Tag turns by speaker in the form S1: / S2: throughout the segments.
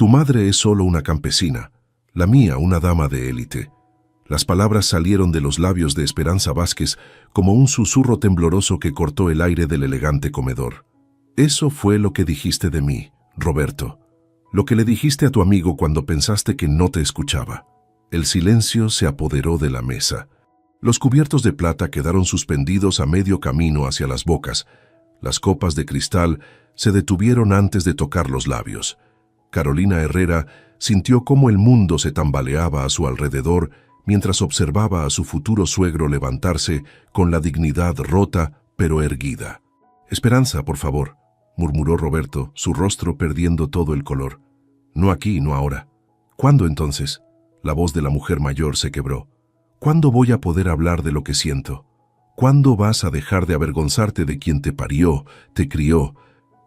S1: Tu madre es solo una campesina, la mía una dama de élite. Las palabras salieron de los labios de Esperanza Vázquez como un susurro tembloroso que cortó el aire del elegante comedor. Eso fue lo que dijiste de mí, Roberto. Lo que le dijiste a tu amigo cuando pensaste que no te escuchaba. El silencio se apoderó de la mesa. Los cubiertos de plata quedaron suspendidos a medio camino hacia las bocas. Las copas de cristal se detuvieron antes de tocar los labios. Carolina Herrera sintió cómo el mundo se tambaleaba a su alrededor mientras observaba a su futuro suegro levantarse con la dignidad rota pero erguida. «Esperanza, por favor», murmuró Roberto, su rostro perdiendo todo el color. «No aquí, no ahora». «¿Cuándo entonces?» La voz de la mujer mayor se quebró. «¿Cuándo voy a poder hablar de lo que siento? ¿Cuándo vas a dejar de avergonzarte de quien te parió, te crió,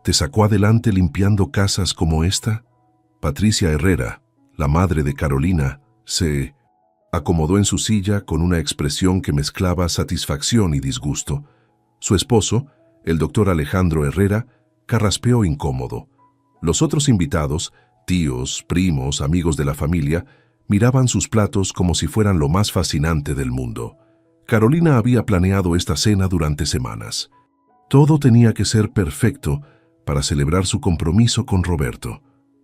S1: te sacó adelante limpiando casas como esta?» Patricia Herrera, la madre de Carolina, se acomodó en su silla con una expresión que mezclaba satisfacción y disgusto. Su esposo, el doctor Alejandro Herrera, carraspeó incómodo. Los otros invitados, tíos, primos, amigos de la familia, miraban sus platos como si fueran lo más fascinante del mundo. Carolina había planeado esta cena durante semanas. Todo tenía que ser perfecto para celebrar su compromiso con Roberto.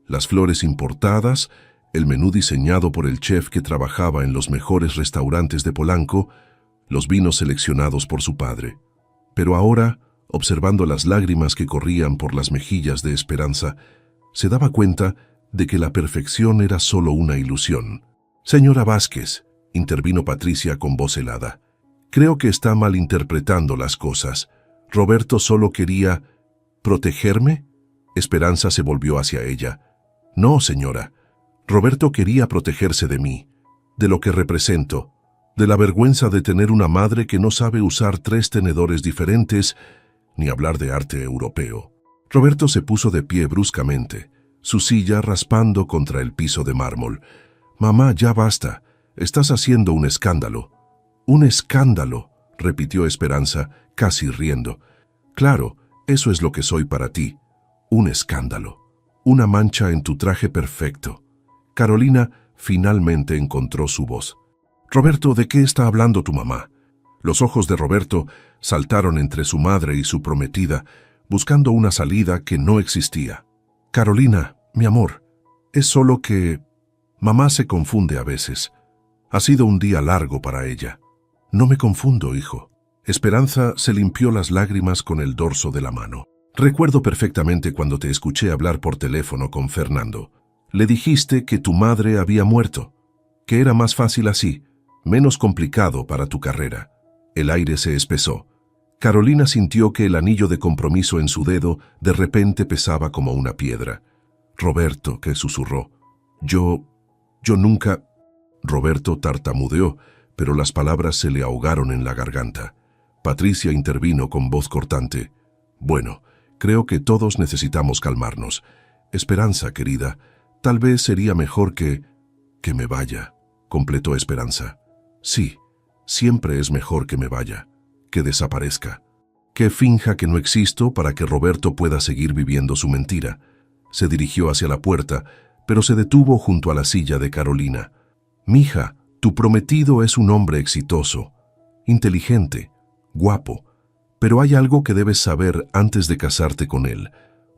S1: Las flores importadas, el menú diseñado por el chef que trabajaba en los mejores restaurantes de Polanco, los vinos seleccionados por su padre. Pero ahora, observando las lágrimas que corrían por las mejillas de Esperanza, se daba cuenta de que la perfección era solo una ilusión. «Señora Vázquez», intervino Patricia con voz helada, «creo que está malinterpretando las cosas. Roberto solo quería protegerme». Esperanza se volvió hacia ella. «No, señora. Roberto quería protegerse de mí, de lo que represento, de la vergüenza de tener una madre que no sabe usar 3 tenedores diferentes, ni hablar de arte europeo». Roberto se puso de pie bruscamente, su silla raspando contra el piso de mármol. «Mamá, ya basta. Estás haciendo un escándalo». «Un escándalo», repitió Esperanza, casi riendo. «Claro, eso es lo que soy para ti. Un escándalo. Una mancha en tu traje perfecto». Carolina finalmente encontró su voz. «Roberto, ¿de qué está hablando tu mamá?» Los ojos de Roberto saltaron entre su madre y su prometida, buscando una salida que no existía. «Carolina, mi amor, es solo que mamá se confunde a veces. Ha sido un día largo para ella». «No me confundo, hijo». Esperanza se limpió las lágrimas con el dorso de la mano. «Recuerdo perfectamente cuando te escuché hablar por teléfono con Fernando. Le dijiste que tu madre había muerto, que era más fácil así, menos complicado para tu carrera». El aire se espesó. Carolina sintió que el anillo de compromiso en su dedo de repente pesaba como una piedra. «Roberto», que susurró. Yo nunca...» Roberto tartamudeó, pero las palabras se le ahogaron en la garganta. Patricia intervino con voz cortante. «Bueno, creo que todos necesitamos calmarnos. Esperanza, querida, tal vez sería mejor que me vaya», completó Esperanza. «Sí, siempre es mejor que me vaya, que desaparezca, que finja que no existo para que Roberto pueda seguir viviendo su mentira». Se dirigió hacia la puerta, pero se detuvo junto a la silla de Carolina. «Mija, tu prometido es un hombre exitoso, inteligente, guapo, pero hay algo que debes saber antes de casarte con él.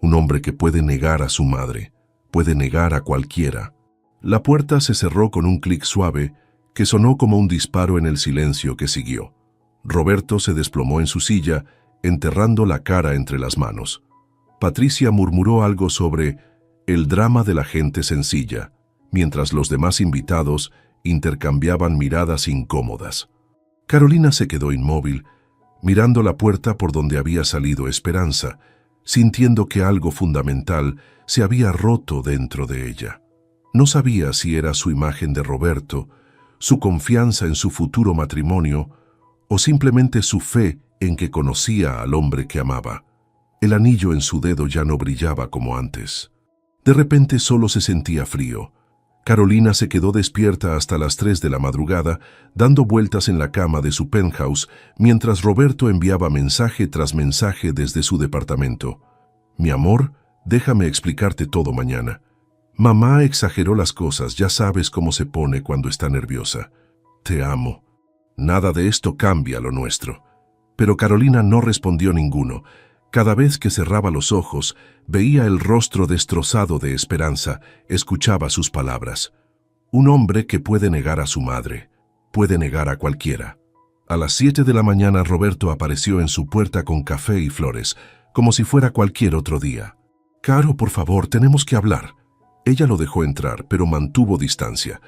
S1: Un hombre que puede negar a su madre, puede negar a cualquiera». La puerta se cerró con un clic suave que sonó como un disparo en el silencio que siguió. Roberto se desplomó en su silla, enterrando la cara entre las manos. Patricia murmuró algo sobre el drama de la gente sencilla, mientras los demás invitados intercambiaban miradas incómodas. Carolina se quedó inmóvil, mirando la puerta por donde había salido Esperanza, sintiendo que algo fundamental se había roto dentro de ella. No sabía si era su imagen de Roberto, su confianza en su futuro matrimonio, o simplemente su fe en que conocía al hombre que amaba. El anillo en su dedo ya no brillaba como antes. De repente solo se sentía frío. Carolina se quedó despierta hasta las 3 de la madrugada, dando vueltas en la cama de su penthouse, mientras Roberto enviaba mensaje tras mensaje desde su departamento. «Mi amor, déjame explicarte todo mañana. Mamá exageró las cosas, ya sabes cómo se pone cuando está nerviosa. Te amo. Nada de esto cambia lo nuestro. Pero Carolina no respondió ninguno. Cada vez que cerraba los ojos, veía el rostro destrozado de Esperanza, escuchaba sus palabras. Un hombre que puede negar a su madre, puede negar a cualquiera. A las 7 de la mañana Roberto apareció en su puerta con café y flores, como si fuera cualquier otro día. Caro, por favor, tenemos que hablar. Ella lo dejó entrar, pero mantuvo distancia.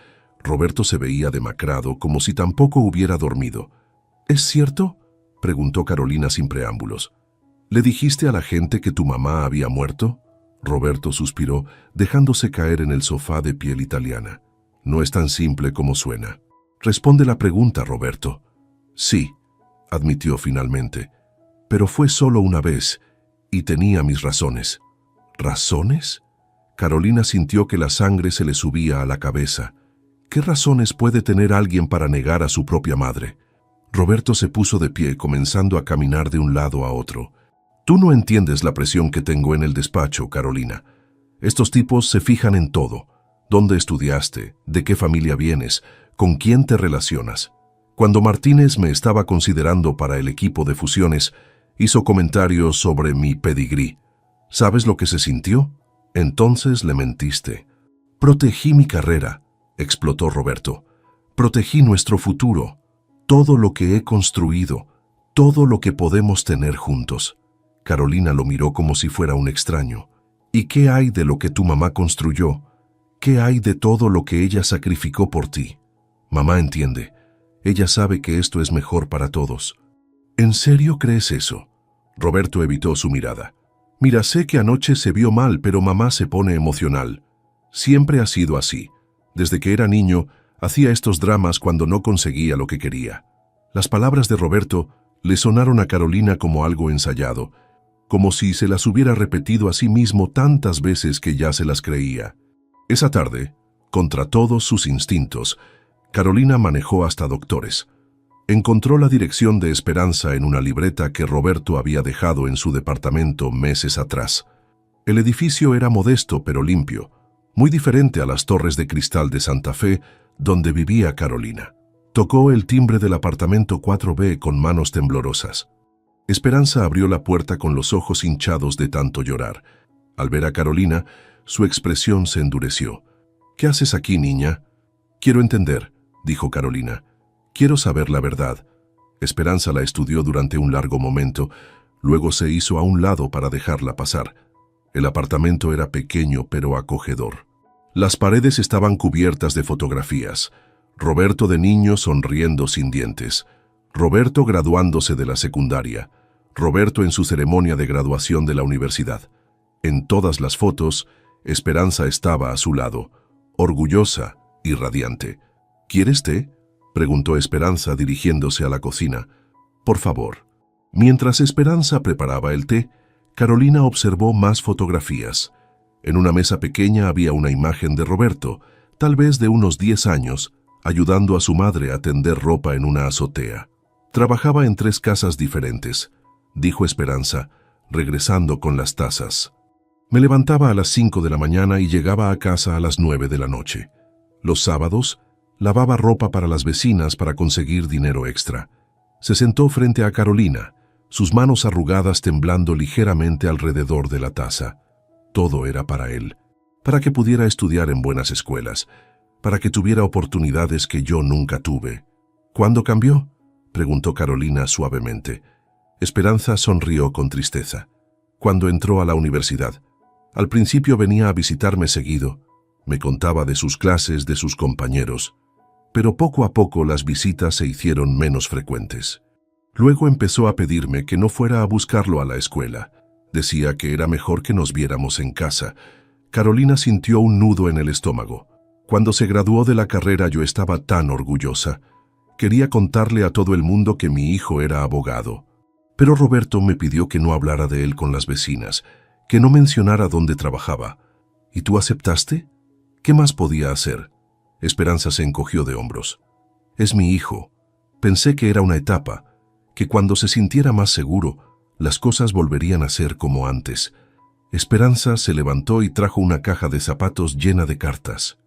S1: Roberto se veía demacrado, como si tampoco hubiera dormido. ¿Es cierto?, preguntó Carolina sin preámbulos. ¿Le dijiste a la gente que tu mamá había muerto? Roberto suspiró, dejándose caer en el sofá de piel italiana. No es tan simple como suena. Responde la pregunta, Roberto. Sí, admitió finalmente, pero fue solo una vez, y tenía mis razones. ¿Razones? Carolina sintió que la sangre se le subía a la cabeza. ¿Qué razones puede tener alguien para negar a su propia madre? Roberto se puso de pie, comenzando a caminar de un lado a otro. Tú no entiendes la presión que tengo en el despacho, Carolina. Estos tipos se fijan en todo. ¿Dónde estudiaste? ¿De qué familia vienes? ¿Con quién te relacionas? Cuando Martínez me estaba considerando para el equipo de fusiones, hizo comentarios sobre mi pedigrí. ¿Sabes lo que se sintió? Entonces le mentiste. Protegí mi carrera, explotó Roberto. Protegí nuestro futuro, todo lo que he construido, todo lo que podemos tener juntos. Carolina lo miró como si fuera un extraño. ¿Y qué hay de lo que tu mamá construyó? ¿Qué hay de todo lo que ella sacrificó por ti? Mamá entiende. Ella sabe que esto es mejor para todos. ¿En serio crees eso? Roberto evitó su mirada. Mira, sé que anoche se vio mal, pero mamá se pone emocional. Siempre ha sido así. Desde que era niño, hacía estos dramas cuando no conseguía lo que quería. Las palabras de Roberto le sonaron a Carolina como algo ensayado, como si se las hubiera repetido a sí mismo tantas veces que ya se las creía. Esa tarde, contra todos sus instintos, Carolina manejó hasta Doctores. Encontró la dirección de Esperanza en una libreta que Roberto había dejado en su departamento meses atrás. El edificio era modesto pero limpio, muy diferente a las torres de cristal de Santa Fe, donde vivía Carolina. Tocó el timbre del apartamento 4B con manos temblorosas. Esperanza abrió la puerta con los ojos hinchados de tanto llorar. Al ver a Carolina, su expresión se endureció. ¿Qué haces aquí, niña? Quiero entender, dijo Carolina. Quiero saber la verdad. Esperanza la estudió durante un largo momento, luego se hizo a un lado para dejarla pasar. El apartamento era pequeño pero acogedor. Las paredes estaban cubiertas de fotografías. Roberto de niño sonriendo sin dientes. Roberto graduándose de la secundaria. Roberto en su ceremonia de graduación de la universidad. En todas las fotos, Esperanza estaba a su lado, orgullosa y radiante. ¿Quieres té?, preguntó Esperanza dirigiéndose a la cocina. Por favor. Mientras Esperanza preparaba el té, Carolina observó más fotografías. En una mesa pequeña había una imagen de Roberto, tal vez de unos 10 años, ayudando a su madre a tender ropa en una azotea. Trabajaba en 3 casas diferentes, dijo Esperanza, regresando con las tazas. Me levantaba a las 5 de la mañana y llegaba a casa a las 9 de la noche. Los sábados, lavaba ropa para las vecinas para conseguir dinero extra. Se sentó frente a Carolina, sus manos arrugadas temblando ligeramente alrededor de la taza. Todo era para él, para que pudiera estudiar en buenas escuelas, para que tuviera oportunidades que yo nunca tuve. ¿Cuándo cambió?, preguntó Carolina suavemente. Esperanza sonrió con tristeza. Cuando entró a la universidad. Al principio venía a visitarme seguido. Me contaba de sus clases, de sus compañeros. Pero poco a poco las visitas se hicieron menos frecuentes. Luego empezó a pedirme que no fuera a buscarlo a la escuela. Decía que era mejor que nos viéramos en casa. Carolina sintió un nudo en el estómago. Cuando se graduó de la carrera yo estaba tan orgullosa. Quería contarle a todo el mundo que mi hijo era abogado. Pero Roberto me pidió que no hablara de él con las vecinas, que no mencionara dónde trabajaba. ¿Y tú aceptaste? ¿Qué más podía hacer? Esperanza se encogió de hombros. Es mi hijo. Pensé que era una etapa, que cuando se sintiera más seguro, las cosas volverían a ser como antes. Esperanza se levantó y trajo una caja de zapatos llena de cartas.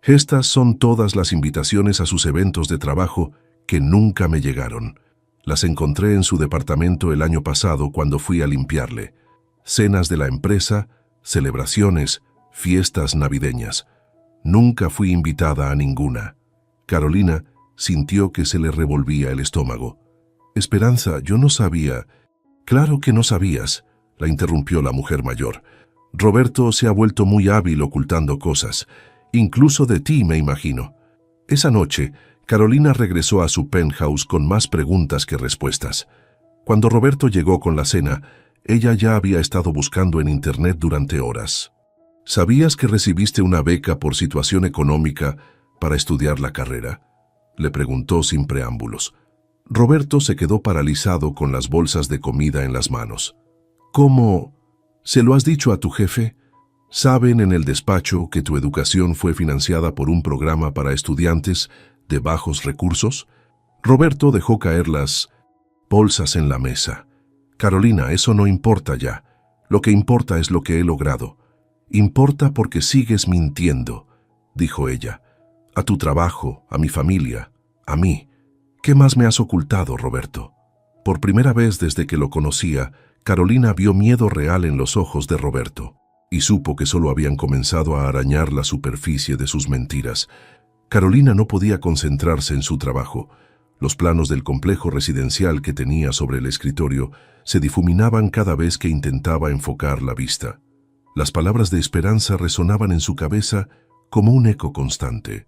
S1: Estas son todas las invitaciones a sus eventos de trabajo que nunca me llegaron. Las encontré en su departamento el año pasado cuando fui a limpiarle. Cenas de la empresa, celebraciones, fiestas navideñas. Nunca fui invitada a ninguna. Carolina sintió que se le revolvía el estómago. Esperanza, yo no sabía. Claro que no sabías, la interrumpió la mujer mayor. Roberto se ha vuelto muy hábil ocultando cosas, incluso de ti, me imagino. Esa noche, Carolina regresó a su penthouse con más preguntas que respuestas. Cuando Roberto llegó con la cena, ella ya había estado buscando en internet durante horas. ¿Sabías que recibiste una beca por situación económica para estudiar la carrera?, le preguntó sin preámbulos. Roberto se quedó paralizado con las bolsas de comida en las manos. ¿Cómo? ¿Se lo has dicho a tu jefe? ¿Saben en el despacho que tu educación fue financiada por un programa para estudiantes de bajos recursos? Roberto dejó caer las bolsas en la mesa. Carolina, eso no importa ya. Lo que importa es lo que he logrado. Importa porque sigues mintiendo, dijo ella. A tu trabajo, a mi familia, a mí. ¿Qué más me has ocultado, Roberto? Por primera vez desde que lo conocía, Carolina vio miedo real en los ojos de Roberto y supo que solo habían comenzado a arañar la superficie de sus mentiras. Carolina no podía concentrarse en su trabajo. Los planos del complejo residencial que tenía sobre el escritorio se difuminaban cada vez que intentaba enfocar la vista. Las palabras de Esperanza resonaban en su cabeza como un eco constante.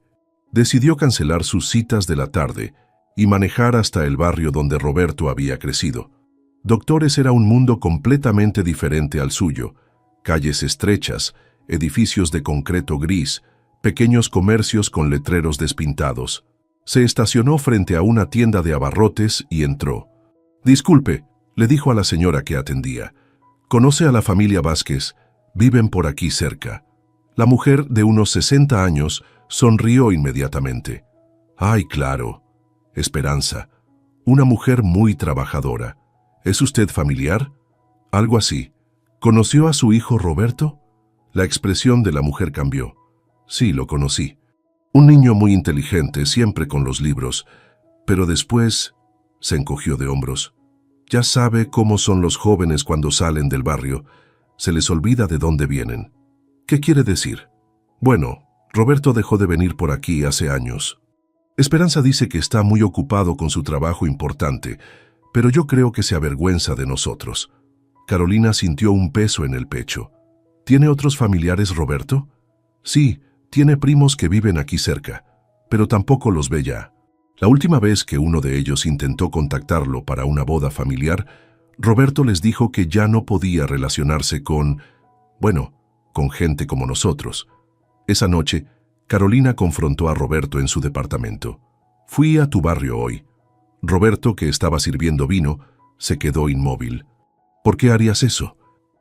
S1: Decidió cancelar sus citas de la tarde y manejar hasta el barrio donde Roberto había crecido. Doctores era un mundo completamente diferente al suyo. Calles estrechas, edificios de concreto gris, pequeños comercios con letreros despintados. Se estacionó frente a una tienda de abarrotes y entró. «Disculpe», le dijo a la señora que atendía. «¿Conoce a la familia Vázquez? Viven por aquí cerca». La mujer, de unos 60 años, sonrió inmediatamente. «Ay, claro. Esperanza. Una mujer muy trabajadora. ¿Es usted familiar?» «Algo así. ¿Conoció a su hijo Roberto?» La expresión de la mujer cambió. «Sí, lo conocí. Un niño muy inteligente, siempre con los libros. Pero después…» se encogió de hombros. «Ya sabe cómo son los jóvenes cuando salen del barrio. Se les olvida de dónde vienen». «¿Qué quiere decir?» «Bueno, Roberto dejó de venir por aquí hace años. Esperanza dice que está muy ocupado con su trabajo importante, pero yo creo que se avergüenza de nosotros». Carolina sintió un peso en el pecho. «¿Tiene otros familiares, Roberto?» «Sí, tiene primos que viven aquí cerca, pero tampoco los ve ya. La última vez que uno de ellos intentó contactarlo para una boda familiar, Roberto les dijo que ya no podía relacionarse con gente como nosotros». Esa noche, Carolina confrontó a Roberto en su departamento. «Fui a tu barrio hoy». Roberto, que estaba sirviendo vino, se quedó inmóvil. «¿Por qué harías eso?»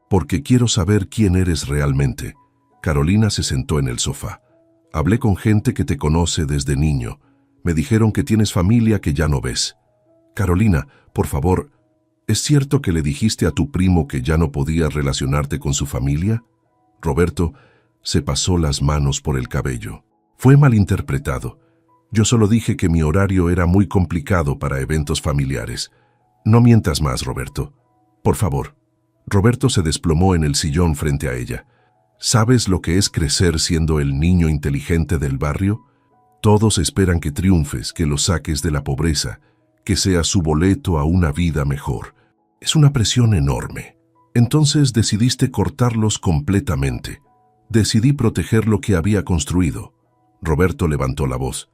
S1: «Porque quiero saber quién eres realmente». Carolina se sentó en el sofá. «Hablé con gente que te conoce desde niño. Me dijeron que tienes familia que ya no ves». «Carolina, por favor, ¿es cierto que le dijiste a tu primo que ya no podías relacionarte con su familia?» Roberto se pasó las manos por el cabello. «Fue malinterpretado. Yo solo dije que mi horario era muy complicado para eventos familiares. No mientas más, Roberto. Por favor». Roberto se desplomó en el sillón frente a ella. «¿Sabes lo que es crecer siendo el niño inteligente del barrio? Todos esperan que triunfes, que los saques de la pobreza, que seas su boleto a una vida mejor. Es una presión enorme. Entonces decidiste cortarlos completamente. Decidí proteger lo que había construido». Roberto levantó la voz.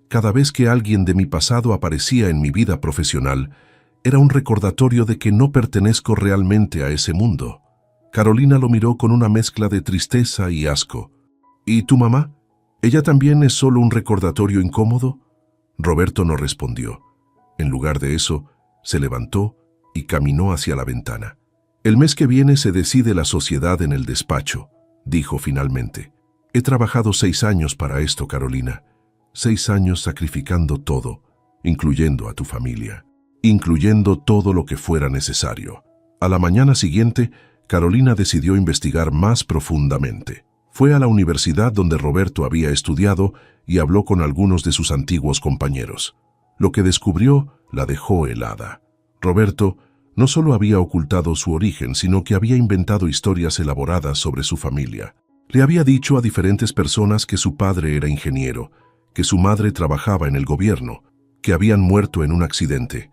S1: «Cada vez que alguien de mi pasado aparecía en mi vida profesional, era un recordatorio de que no pertenezco realmente a ese mundo». Carolina lo miró con una mezcla de tristeza y asco. «¿Y tu mamá? ¿Ella también es solo un recordatorio incómodo?» Roberto no respondió. En lugar de eso, se levantó y caminó hacia la ventana. «El mes que viene se decide la sociedad en el despacho», dijo finalmente. «He trabajado 6 años para esto, Carolina. 6 años sacrificando todo, incluyendo a tu familia, incluyendo todo lo que fuera necesario». A la mañana siguiente, Carolina decidió investigar más profundamente. Fue a la universidad donde Roberto había estudiado y habló con algunos de sus antiguos compañeros. Lo que descubrió la dejó helada. Roberto no solo había ocultado su origen, sino que había inventado historias elaboradas sobre su familia. Le había dicho a diferentes personas que su padre era ingeniero, que su madre trabajaba en el gobierno, que habían muerto en un accidente.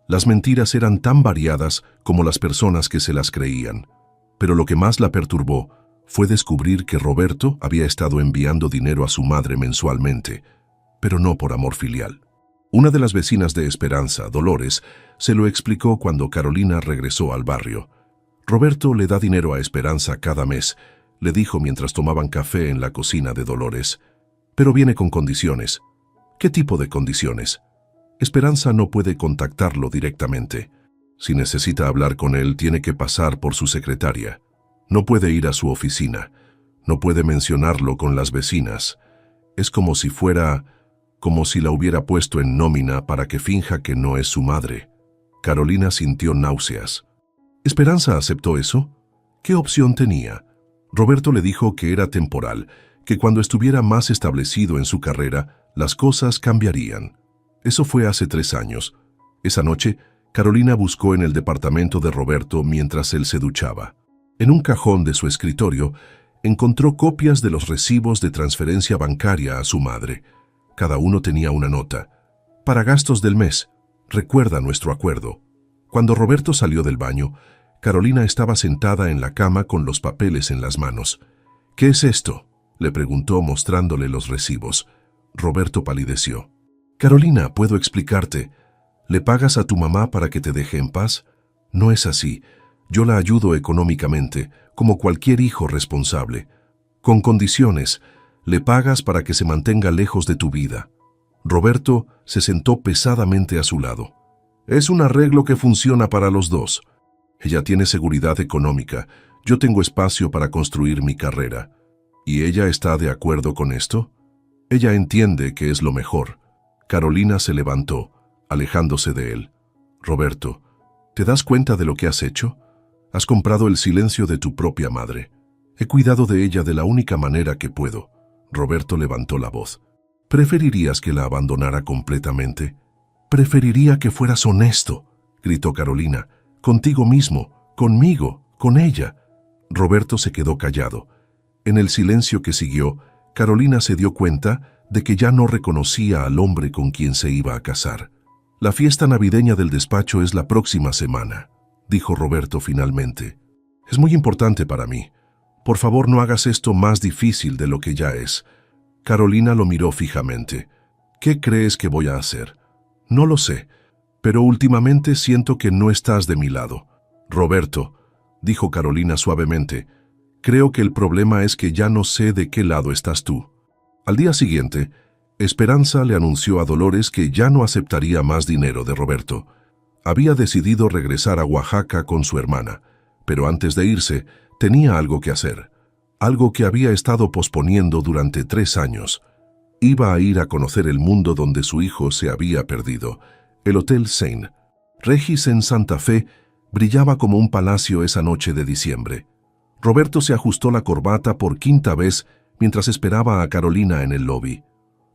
S1: Las mentiras eran tan variadas como las personas que se las creían. Pero lo que más la perturbó fue descubrir que Roberto había estado enviando dinero a su madre mensualmente, pero no por amor filial. Una de las vecinas de Esperanza, Dolores, se lo explicó cuando Carolina regresó al barrio. Roberto le da dinero a Esperanza cada mes, le dijo mientras tomaban café en la cocina de Dolores. Pero viene con condiciones. ¿Qué tipo de condiciones? Esperanza no puede contactarlo directamente. Si necesita hablar con él, tiene que pasar por su secretaria. No puede ir a su oficina. No puede mencionarlo con las vecinas. Es como si la hubiera puesto en nómina para que finja que no es su madre. Carolina sintió náuseas. ¿Esperanza aceptó eso? ¿Qué opción tenía? Roberto le dijo que era temporal, que cuando estuviera más establecido en su carrera, las cosas cambiarían. Eso fue hace 3 años. Esa noche, Carolina buscó en el departamento de Roberto mientras él se duchaba. En un cajón de su escritorio, encontró copias de los recibos de transferencia bancaria a su madre. Cada uno tenía una nota. Para gastos del mes, recuerda nuestro acuerdo. Cuando Roberto salió del baño, Carolina estaba sentada en la cama con los papeles en las manos. ¿Qué es esto?, le preguntó mostrándole los recibos. Roberto palideció. Carolina, puedo explicarte. ¿Le pagas a tu mamá para que te deje en paz? No es así. Yo la ayudo económicamente, como cualquier hijo responsable. Con condiciones. Le pagas para que se mantenga lejos de tu vida. Roberto se sentó pesadamente a su lado. Es un arreglo que funciona para los dos. Ella tiene seguridad económica. Yo tengo espacio para construir mi carrera. ¿Y ella está de acuerdo con esto? Ella entiende que es lo mejor. Carolina se levantó, alejándose de él. Roberto, ¿te das cuenta de lo que has hecho? Has comprado el silencio de tu propia madre. He cuidado de ella de la única manera que puedo. Roberto levantó la voz. ¿Preferirías que la abandonara completamente? Preferiría que fueras honesto, gritó Carolina. Contigo mismo, conmigo, con ella. Roberto se quedó callado. En el silencio que siguió, Carolina se dio cuenta de que ya no reconocía al hombre con quien se iba a casar. La fiesta navideña del despacho es la próxima semana, dijo Roberto finalmente. Es muy importante para mí. Por favor, no hagas esto más difícil de lo que ya es. Carolina lo miró fijamente. ¿Qué crees que voy a hacer? No lo sé, pero últimamente siento que no estás de mi lado. Roberto, dijo Carolina suavemente, creo que el problema es que ya no sé de qué lado estás tú. Al día siguiente, Esperanza le anunció a Dolores que ya no aceptaría más dinero de Roberto. Había decidido regresar a Oaxaca con su hermana, pero antes de irse, tenía algo que hacer, algo que había estado posponiendo durante 3 años. Iba a ir a conocer el mundo donde su hijo se había perdido, el Hotel Seine. Regis en Santa Fe brillaba como un palacio esa noche de diciembre. Roberto se ajustó la corbata por 5ª vez mientras esperaba a Carolina en el lobby.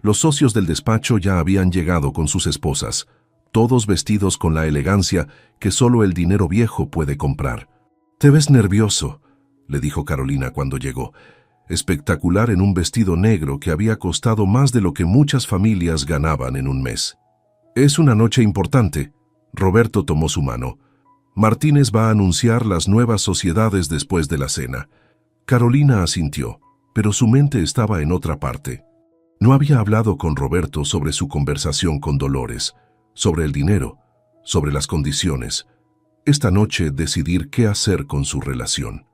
S1: Los socios del despacho ya habían llegado con sus esposas, todos vestidos con la elegancia que solo el dinero viejo puede comprar. «Te ves nervioso», le dijo Carolina cuando llegó, espectacular en un vestido negro que había costado más de lo que muchas familias ganaban en un mes. «Es una noche importante». Roberto tomó su mano. «Martínez va a anunciar las nuevas sociedades después de la cena». Carolina asintió, pero su mente estaba en otra parte. No había hablado con Roberto sobre su conversación con Dolores, sobre el dinero, sobre las condiciones. Esta noche decidir qué hacer con su relación.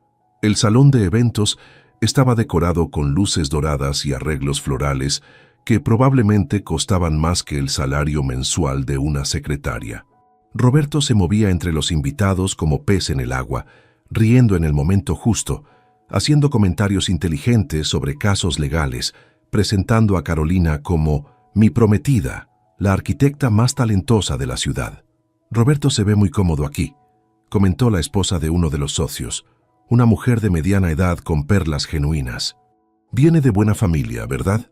S1: El salón de eventos estaba decorado con luces doradas y arreglos florales que probablemente costaban más que el salario mensual de una secretaria. Roberto se movía entre los invitados como pez en el agua, riendo en el momento justo, haciendo comentarios inteligentes sobre casos legales, presentando a Carolina como mi prometida, la arquitecta más talentosa de la ciudad. Roberto se ve muy cómodo aquí, comentó la esposa de uno de los socios. una mujer de mediana edad con perlas genuinas. Viene de buena familia, ¿verdad?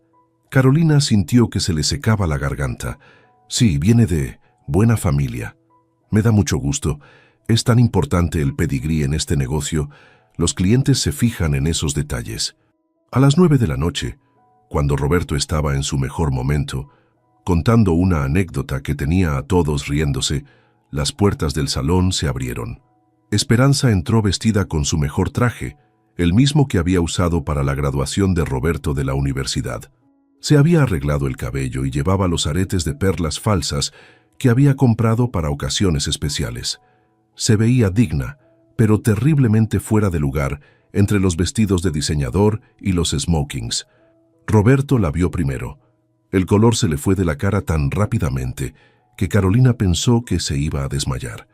S1: Carolina sintió que se le secaba la garganta. Sí, viene de buena familia. Me da mucho gusto. Es tan importante el pedigrí en este negocio. Los clientes se fijan en esos detalles. A las 9 de la noche, cuando Roberto estaba en su mejor momento, contando una anécdota que tenía a todos riéndose, las puertas del salón se abrieron. Esperanza entró vestida con su mejor traje, el mismo que había usado para la graduación de Roberto de la universidad. Se había arreglado el cabello y llevaba los aretes de perlas falsas que había comprado para ocasiones especiales. Se veía digna, pero terriblemente fuera de lugar entre los vestidos de diseñador y los smokings. Roberto la vio primero. El color se le fue de la cara tan rápidamente que Carolina pensó que se iba a desmayar.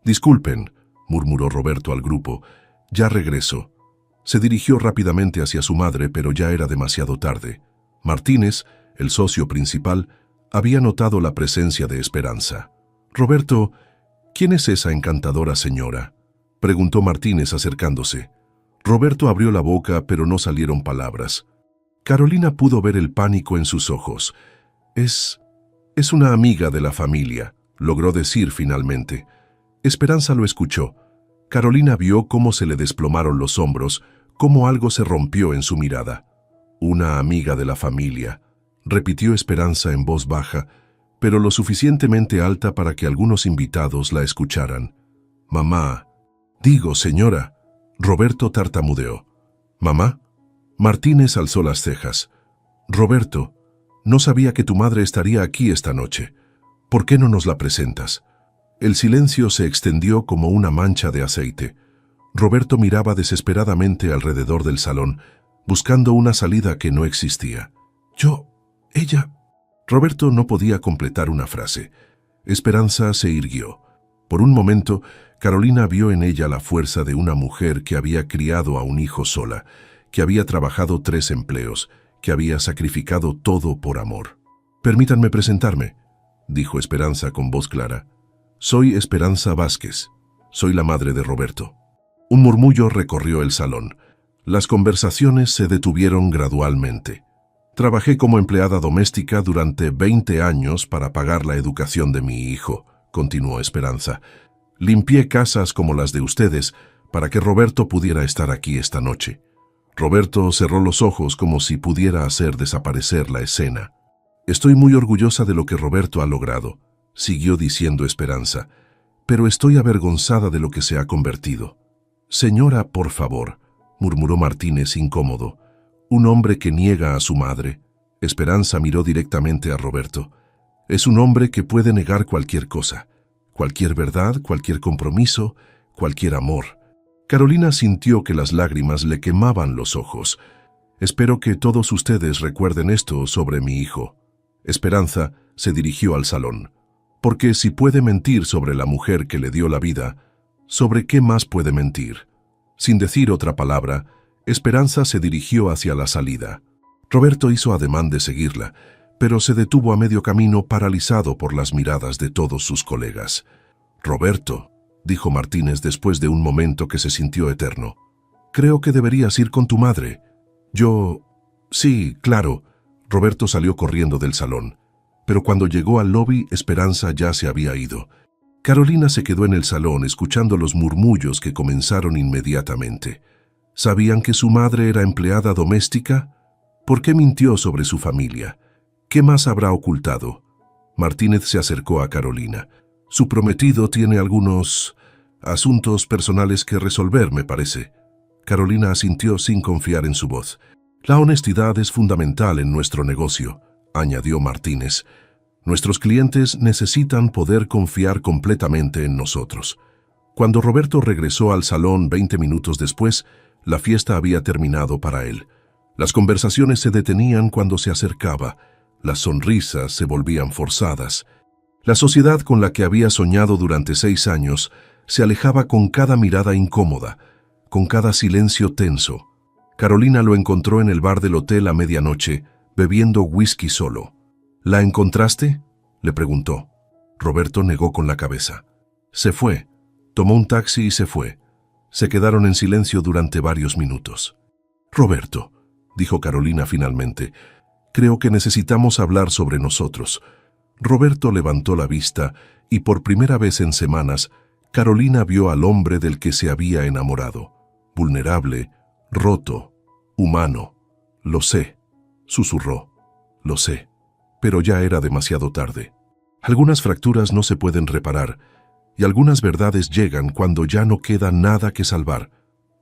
S1: «Disculpen», murmuró Roberto al grupo, «ya regreso». Se dirigió rápidamente hacia su madre, pero ya era demasiado tarde. Martínez, el socio principal, había notado la presencia de Esperanza. «Roberto, ¿quién es esa encantadora señora?», preguntó Martínez acercándose. Roberto abrió la boca, pero no salieron palabras. Carolina pudo ver el pánico en sus ojos. Es una amiga de la familia», logró decir finalmente. Esperanza lo escuchó. Carolina vio cómo se le desplomaron los hombros, cómo algo se rompió en su mirada. «Una amiga de la familia», repitió Esperanza en voz baja, pero lo suficientemente alta para que algunos invitados la escucharan. «Mamá». «Digo, señora». Roberto tartamudeó. «¿Mamá?» Martínez alzó las cejas. «Roberto, no sabía que tu madre estaría aquí esta noche. ¿Por qué no nos la presentas?». El silencio se extendió como una mancha de aceite. Roberto miraba desesperadamente alrededor del salón, buscando una salida que no existía. «Ella». Roberto no podía completar una frase. Esperanza se irguió. Por un momento, Carolina vio en ella la fuerza de una mujer que había criado a un hijo sola, que había trabajado 3 empleos, que había sacrificado todo por amor. «Permítanme presentarme», dijo Esperanza con voz clara. «Soy Esperanza Vázquez. Soy la madre de Roberto». Un murmullo recorrió el salón. Las conversaciones se detuvieron gradualmente. «Trabajé como empleada doméstica durante 20 años para pagar la educación de mi hijo», continuó Esperanza. «Limpié casas como las de ustedes para que Roberto pudiera estar aquí esta noche». Roberto cerró los ojos como si pudiera hacer desaparecer la escena. «Estoy muy orgullosa de lo que Roberto ha logrado», siguió diciendo Esperanza, «pero estoy avergonzada de lo que se ha convertido». «Señora, por favor», murmuró Martínez incómodo. «Un hombre que niega a su madre». Esperanza miró directamente a Roberto. «Es un hombre que puede negar cualquier cosa, cualquier verdad, cualquier compromiso, cualquier amor». Carolina sintió que las lágrimas le quemaban los ojos. «Espero que todos ustedes recuerden esto sobre mi hijo». Esperanza se dirigió al salón. «Porque si puede mentir sobre la mujer que le dio la vida, ¿sobre qué más puede mentir?». Sin decir otra palabra, Esperanza se dirigió hacia la salida. Roberto hizo ademán de seguirla, pero se detuvo a medio camino paralizado por las miradas de todos sus colegas. «Roberto», dijo Martínez después de un momento que se sintió eterno, «creo que deberías ir con tu madre». «Sí, claro». Roberto salió corriendo del salón, pero cuando llegó al lobby, Esperanza ya se había ido. Carolina se quedó en el salón escuchando los murmullos que comenzaron inmediatamente. ¿Sabían que su madre era empleada doméstica? ¿Por qué mintió sobre su familia? ¿Qué más habrá ocultado? Martínez se acercó a Carolina. «Su prometido tiene algunos asuntos personales que resolver, me parece». Carolina asintió sin confiar en su voz. «La honestidad es fundamental en nuestro negocio», añadió Martínez. «Nuestros clientes necesitan poder confiar completamente en nosotros». Cuando Roberto regresó al salón 20 minutos después, la fiesta había terminado para él. Las conversaciones se detenían cuando se acercaba. Las sonrisas se volvían forzadas. La sociedad con la que había soñado durante 6 años se alejaba con cada mirada incómoda, con cada silencio tenso. Carolina lo encontró en el bar del hotel a medianoche, bebiendo whisky solo. «¿La encontraste?», le preguntó. Roberto negó con la cabeza. «Se fue. Tomó un taxi y se fue. Se quedaron en silencio durante varios minutos. «Roberto», dijo Carolina finalmente, «creo que necesitamos hablar sobre nosotros». Roberto levantó la vista y por primera vez en semanas, Carolina vio al hombre del que se había enamorado. Vulnerable, roto, humano. «Lo sé», susurró. «Lo sé». Pero ya era demasiado tarde. Algunas fracturas no se pueden reparar, y algunas verdades llegan cuando ya no queda nada que salvar.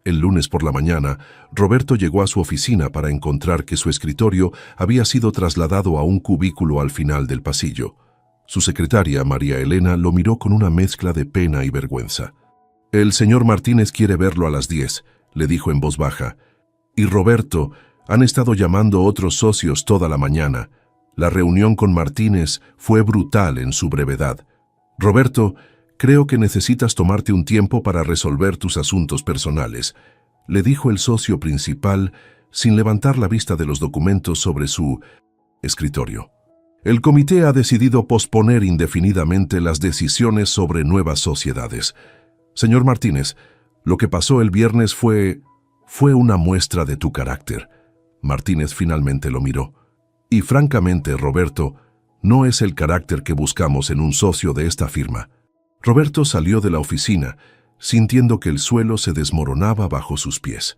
S1: El lunes por la mañana, Roberto llegó a su oficina para encontrar que su escritorio había sido trasladado a un cubículo al final del pasillo. Su secretaria, María Elena, lo miró con una mezcla de pena y vergüenza. «El señor Martínez quiere verlo a las 10», le dijo en voz baja. «Y Roberto, han estado llamando otros socios toda la mañana. La reunión con Martínez fue brutal en su brevedad. Roberto, creo que necesitas tomarte un tiempo para resolver tus asuntos personales», le dijo el socio principal sin levantar la vista de los documentos sobre su escritorio. «El comité ha decidido posponer indefinidamente las decisiones sobre nuevas sociedades. Señor Martínez, lo que pasó el viernes fue una muestra de tu carácter». Martínez finalmente lo miró. «Y francamente, Roberto, no es el carácter que buscamos en un socio de esta firma». Roberto salió de la oficina, sintiendo que el suelo se desmoronaba bajo sus pies.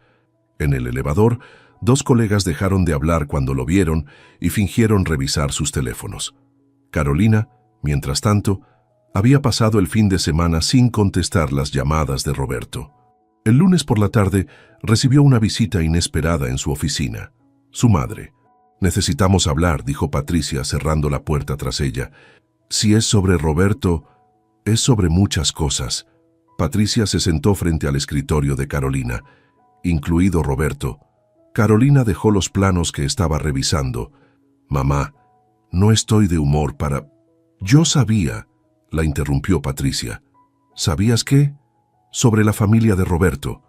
S1: En el elevador, dos colegas dejaron de hablar cuando lo vieron y fingieron revisar sus teléfonos. Carolina, mientras tanto, había pasado el fin de semana sin contestar las llamadas de Roberto. El lunes por la tarde recibió una visita inesperada en su oficina. Su madre. «Necesitamos hablar», dijo Patricia cerrando la puerta tras ella. «Si es sobre Roberto, es sobre muchas cosas». Patricia se sentó frente al escritorio de Carolina, incluido Roberto. Carolina dejó los planos que estaba revisando. «Mamá, no estoy de humor para...» «Yo sabía», la interrumpió Patricia. «¿Sabías qué? Sobre la familia de Roberto.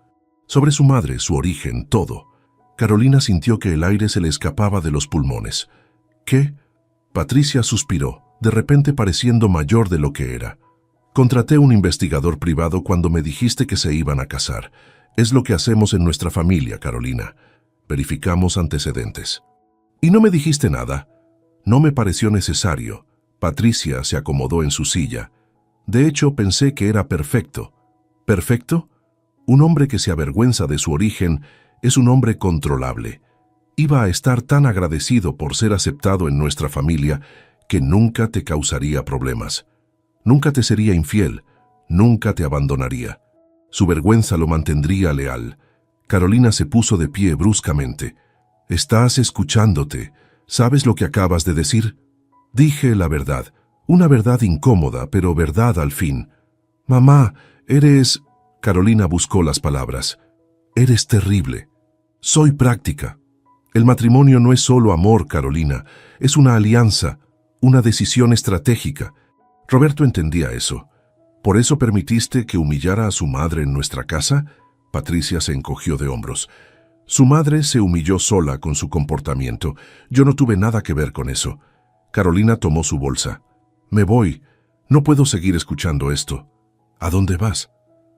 S1: Sobre su madre, su origen, todo». Carolina sintió que el aire se le escapaba de los pulmones. «¿Qué?» Patricia suspiró, de repente pareciendo mayor de lo que era. «Contraté un investigador privado cuando me dijiste que se iban a casar. Es lo que hacemos en nuestra familia, Carolina. Verificamos antecedentes». «¿Y no me dijiste nada?» «No me pareció necesario». Patricia se acomodó en su silla. «De hecho, pensé que era perfecto». «¿Perfecto?» Un hombre que se avergüenza de su origen es un hombre controlable. Iba a estar tan agradecido por ser aceptado en nuestra familia que nunca te causaría problemas. Nunca te sería infiel, nunca te abandonaría. Su vergüenza lo mantendría leal». Carolina se puso de pie bruscamente. «Estás escuchándote. ¿Sabes lo que acabas de decir?» «Dije la verdad. Una verdad incómoda, pero verdad al fin». «Mamá, eres...» Carolina buscó las palabras. «Eres terrible. Soy práctica. El matrimonio no es solo amor, Carolina. Es una alianza, una decisión estratégica». Roberto entendía eso. «¿Por eso permitiste que humillara a su madre en nuestra casa?» Patricia se encogió de hombros. «Su madre se humilló sola con su comportamiento. Yo no tuve nada que ver con eso». Carolina tomó su bolsa. «Me voy. No puedo seguir escuchando esto». «¿A dónde vas?»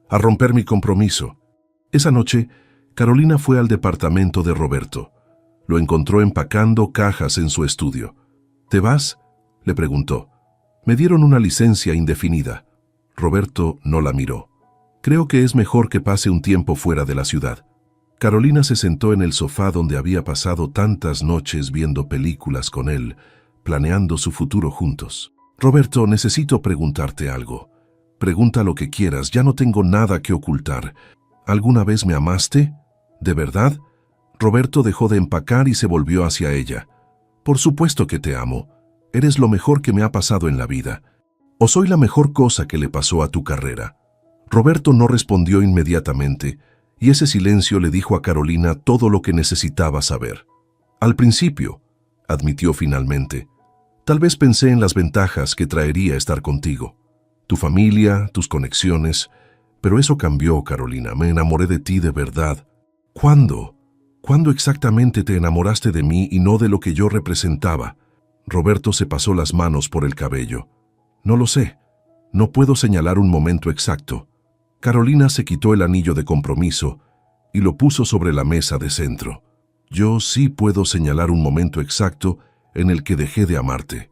S1: «A romper mi compromiso». Esa noche, Carolina fue al departamento de Roberto. Lo encontró empacando cajas en su estudio. «¿Te vas?», le preguntó. «Me dieron una licencia indefinida». Roberto no la miró. «Creo que es mejor que pase un tiempo fuera de la ciudad». Carolina se sentó en el sofá donde había pasado tantas noches viendo películas con él, planeando su futuro juntos. «Roberto, necesito preguntarte algo. Pregunta lo que quieras, ya no tengo nada que ocultar. ¿Alguna vez me amaste? ¿De verdad?» Roberto dejó de empacar y se volvió hacia ella. «Por supuesto que te amo. Eres lo mejor que me ha pasado en la vida. ¿O soy la mejor cosa que le pasó a tu carrera?» Roberto no respondió inmediatamente, y ese silencio le dijo a Carolina todo lo que necesitaba saber. «Al principio», admitió finalmente, «tal vez pensé en las ventajas que traería estar contigo. Tu familia, tus conexiones. Pero eso cambió, Carolina. Me enamoré de ti de verdad». «¿Cuándo? ¿Cuándo exactamente te enamoraste de mí y no de lo que yo representaba?» Roberto se pasó las manos por el cabello. «No lo sé. No puedo señalar un momento exacto. Carolina se quitó el anillo de compromiso y lo puso sobre la mesa de centro. Yo sí puedo señalar un momento exacto en el que dejé de amarte.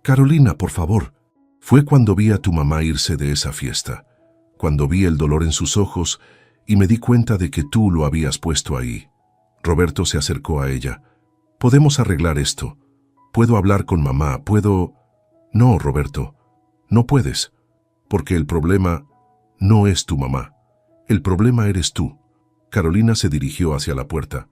S1: Carolina, por favor. Fue cuando vi a tu mamá irse de esa fiesta, cuando vi el dolor en sus ojos y me di cuenta de que tú lo habías puesto ahí. Roberto se acercó a ella. Podemos arreglar esto. Puedo hablar con mamá, puedo... No, Roberto, no puedes, porque el problema no es tu mamá. El problema eres tú. Carolina se dirigió hacia la puerta.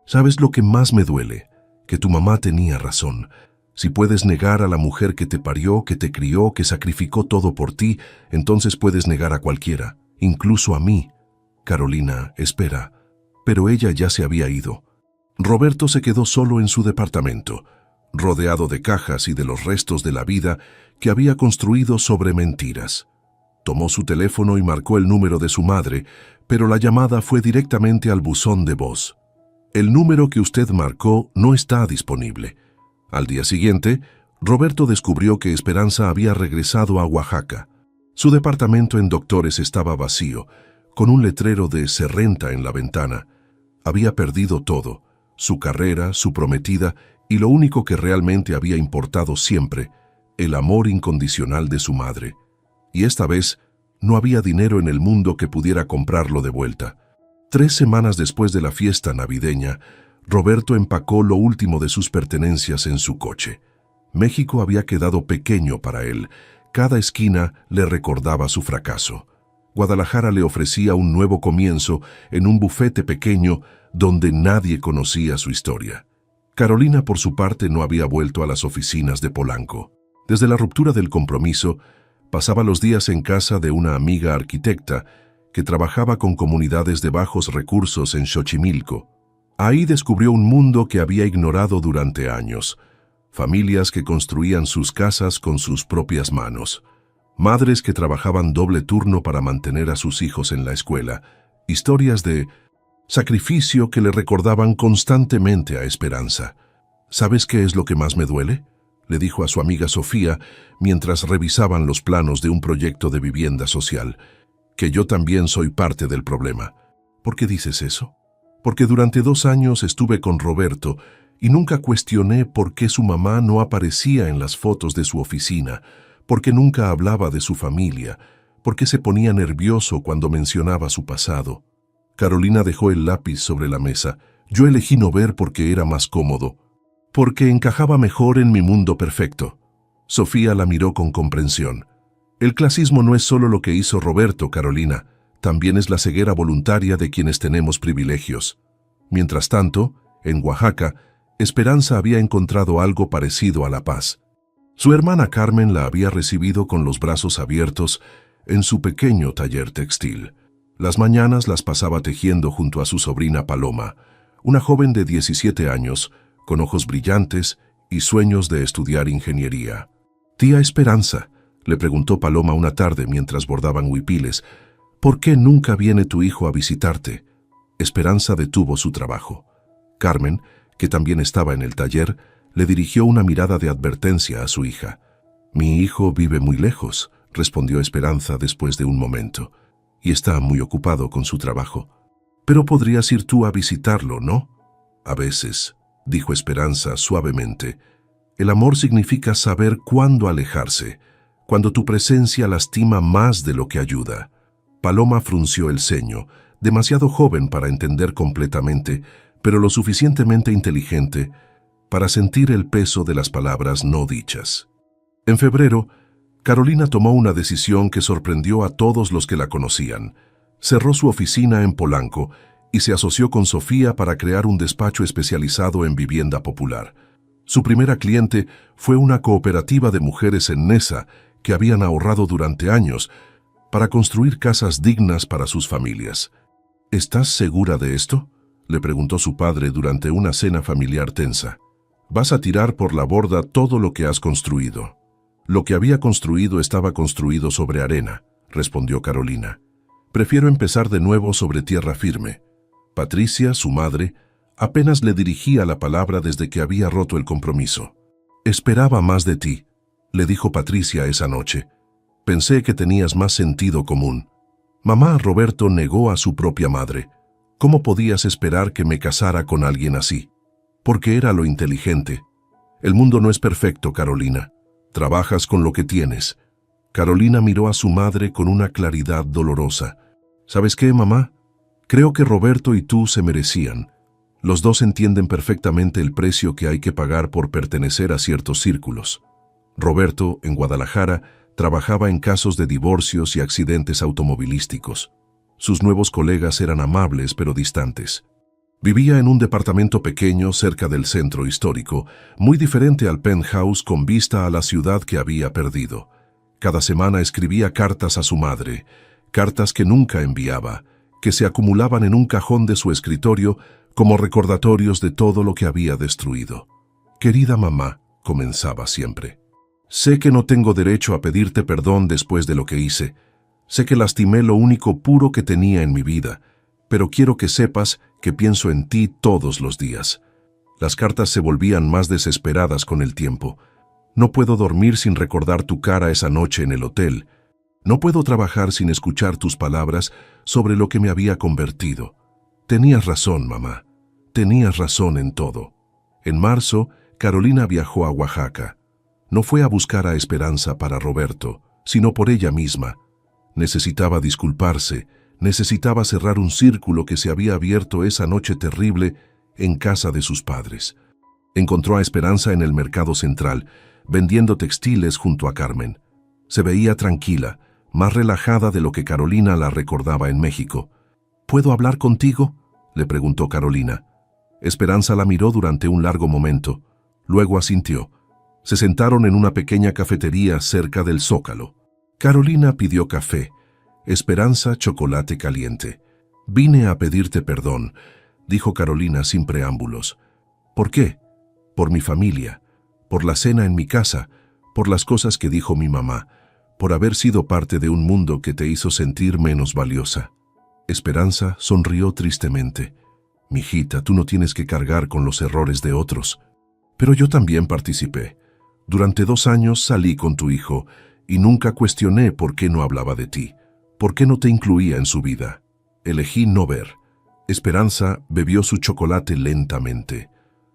S1: ¿Sabes lo que más me duele? Que tu mamá tenía razón. Si puedes negar a la mujer que te parió, que te crió, que sacrificó todo por ti, entonces puedes negar a cualquiera, incluso a mí. Carolina, espera. Pero ella ya se había ido. Roberto se quedó solo en su departamento, rodeado de cajas y de los restos de la vida que había construido sobre mentiras. Tomó su teléfono y marcó el número de su madre, pero la llamada fue directamente al buzón de voz. El número que usted marcó no está disponible. Al día siguiente, Roberto descubrió que Esperanza había regresado a Oaxaca. Su departamento en Doctores estaba vacío, con un letrero de "Se renta" en la ventana. Había perdido todo, su carrera, su prometida y lo único que realmente había importado siempre, el amor incondicional de su madre. Y esta vez no había dinero en el mundo que pudiera comprarlo de vuelta. 3 semanas después de la fiesta navideña, Roberto empacó lo último de sus pertenencias en su coche. México había quedado pequeño para él. Cada esquina le recordaba su fracaso. Guadalajara le ofrecía un nuevo comienzo en un bufete pequeño donde nadie conocía su historia. Carolina, por su parte, no había vuelto a las oficinas de Polanco. Desde la ruptura del compromiso, pasaba los días en casa de una amiga arquitecta que trabajaba con comunidades de bajos recursos en Xochimilco. Ahí descubrió un mundo que había ignorado durante años. Familias que construían sus casas con sus propias manos. Madres que trabajaban doble turno para mantener a sus hijos en la escuela. Historias de sacrificio que le recordaban constantemente a Esperanza. ¿Sabes qué es lo que más me duele?, le dijo a su amiga Sofía mientras revisaban los planos de un proyecto de vivienda social. Que yo también soy parte del problema. ¿Por qué dices eso? Porque durante 2 años estuve con Roberto y nunca cuestioné por qué su mamá no aparecía en las fotos de su oficina, porque nunca hablaba de su familia, porque se ponía nervioso cuando mencionaba su pasado. Carolina dejó el lápiz sobre la mesa. Yo elegí no ver porque era más cómodo, porque encajaba mejor en mi mundo perfecto. Sofía la miró con comprensión. El clasismo no es solo lo que hizo Roberto, Carolina, también es la ceguera voluntaria de quienes tenemos privilegios. Mientras tanto, en Oaxaca, Esperanza había encontrado algo parecido a la paz. Su hermana Carmen la había recibido con los brazos abiertos en su pequeño taller textil. Las mañanas las pasaba tejiendo junto a su sobrina Paloma, una joven de 17 años, con ojos brillantes y sueños de estudiar ingeniería. «Tía Esperanza», le preguntó Paloma una tarde mientras bordaban huipiles, «¿por qué nunca viene tu hijo a visitarte?» Esperanza detuvo su trabajo. Carmen, que también estaba en el taller, le dirigió una mirada de advertencia a su hija. «Mi hijo vive muy lejos», respondió Esperanza después de un momento, «y está muy ocupado con su trabajo. Pero podrías ir tú a visitarlo, ¿no?» «A veces», dijo Esperanza suavemente. «El amor significa saber cuándo alejarse, cuando tu presencia lastima más de lo que ayuda». Paloma frunció el ceño, demasiado joven para entender completamente, pero lo suficientemente inteligente para sentir el peso de las palabras no dichas. En febrero, Carolina tomó una decisión que sorprendió a todos los que la conocían. Cerró su oficina en Polanco y se asoció con Sofía para crear un despacho especializado en vivienda popular. Su primera cliente fue una cooperativa de mujeres en Neza que habían ahorrado durante años para construir casas dignas para sus familias. «¿Estás segura de esto?», le preguntó su padre durante una cena familiar tensa. «Vas a tirar por la borda todo lo que has construido». «Lo que había construido estaba construido sobre arena», respondió Carolina. «Prefiero empezar de nuevo sobre tierra firme». Patricia, su madre, apenas le dirigía la palabra desde que había roto el compromiso. «Esperaba más de ti», le dijo Patricia esa noche. «Pensé que tenías más sentido común». Mamá, Roberto negó a su propia madre. ¿Cómo podías esperar que me casara con alguien así? Porque era lo inteligente. El mundo no es perfecto, Carolina. Trabajas con lo que tienes. Carolina miró a su madre con una claridad dolorosa. ¿Sabes qué, mamá? Creo que Roberto y tú se merecían. Los dos entienden perfectamente el precio que hay que pagar por pertenecer a ciertos círculos. Roberto, en Guadalajara, trabajaba en casos de divorcios y accidentes automovilísticos. Sus nuevos colegas eran amables pero distantes. Vivía en un departamento pequeño cerca del centro histórico, muy diferente al penthouse con vista a la ciudad que había perdido. Cada semana escribía cartas a su madre, cartas que nunca enviaba, que se acumulaban en un cajón de su escritorio como recordatorios de todo lo que había destruido. «Querida mamá», comenzaba siempre, «sé que no tengo derecho a pedirte perdón después de lo que hice. Sé que lastimé lo único puro que tenía en mi vida, pero quiero que sepas que pienso en ti todos los días». Las cartas se volvían más desesperadas con el tiempo. «No puedo dormir sin recordar tu cara esa noche en el hotel. No puedo trabajar sin escuchar tus palabras sobre lo que me había convertido. Tenías razón, mamá. Tenías razón en todo». En marzo, Carolina viajó a Oaxaca. No fue a buscar a Esperanza para Roberto, sino por ella misma. Necesitaba disculparse, necesitaba cerrar un círculo que se había abierto esa noche terrible en casa de sus padres. Encontró a Esperanza en el mercado central, vendiendo textiles junto a Carmen. Se veía tranquila, más relajada de lo que Carolina la recordaba en México. «¿Puedo hablar contigo?», le preguntó Carolina. Esperanza la miró durante un largo momento. Luego asintió. Se sentaron en una pequeña cafetería cerca del Zócalo. Carolina pidió café, Esperanza chocolate caliente. «Vine a pedirte perdón», dijo Carolina sin preámbulos. «¿Por qué?» «Por mi familia, por la cena en mi casa, por las cosas que dijo mi mamá, por haber sido parte de un mundo que te hizo sentir menos valiosa». Esperanza sonrió tristemente. «Mijita, tú no tienes que cargar con los errores de otros. Pero yo también participé. Durante 2 años salí con tu hijo y nunca cuestioné por qué no hablaba de ti, por qué no te incluía en su vida. Elegí no ver». Esperanza bebió su chocolate lentamente.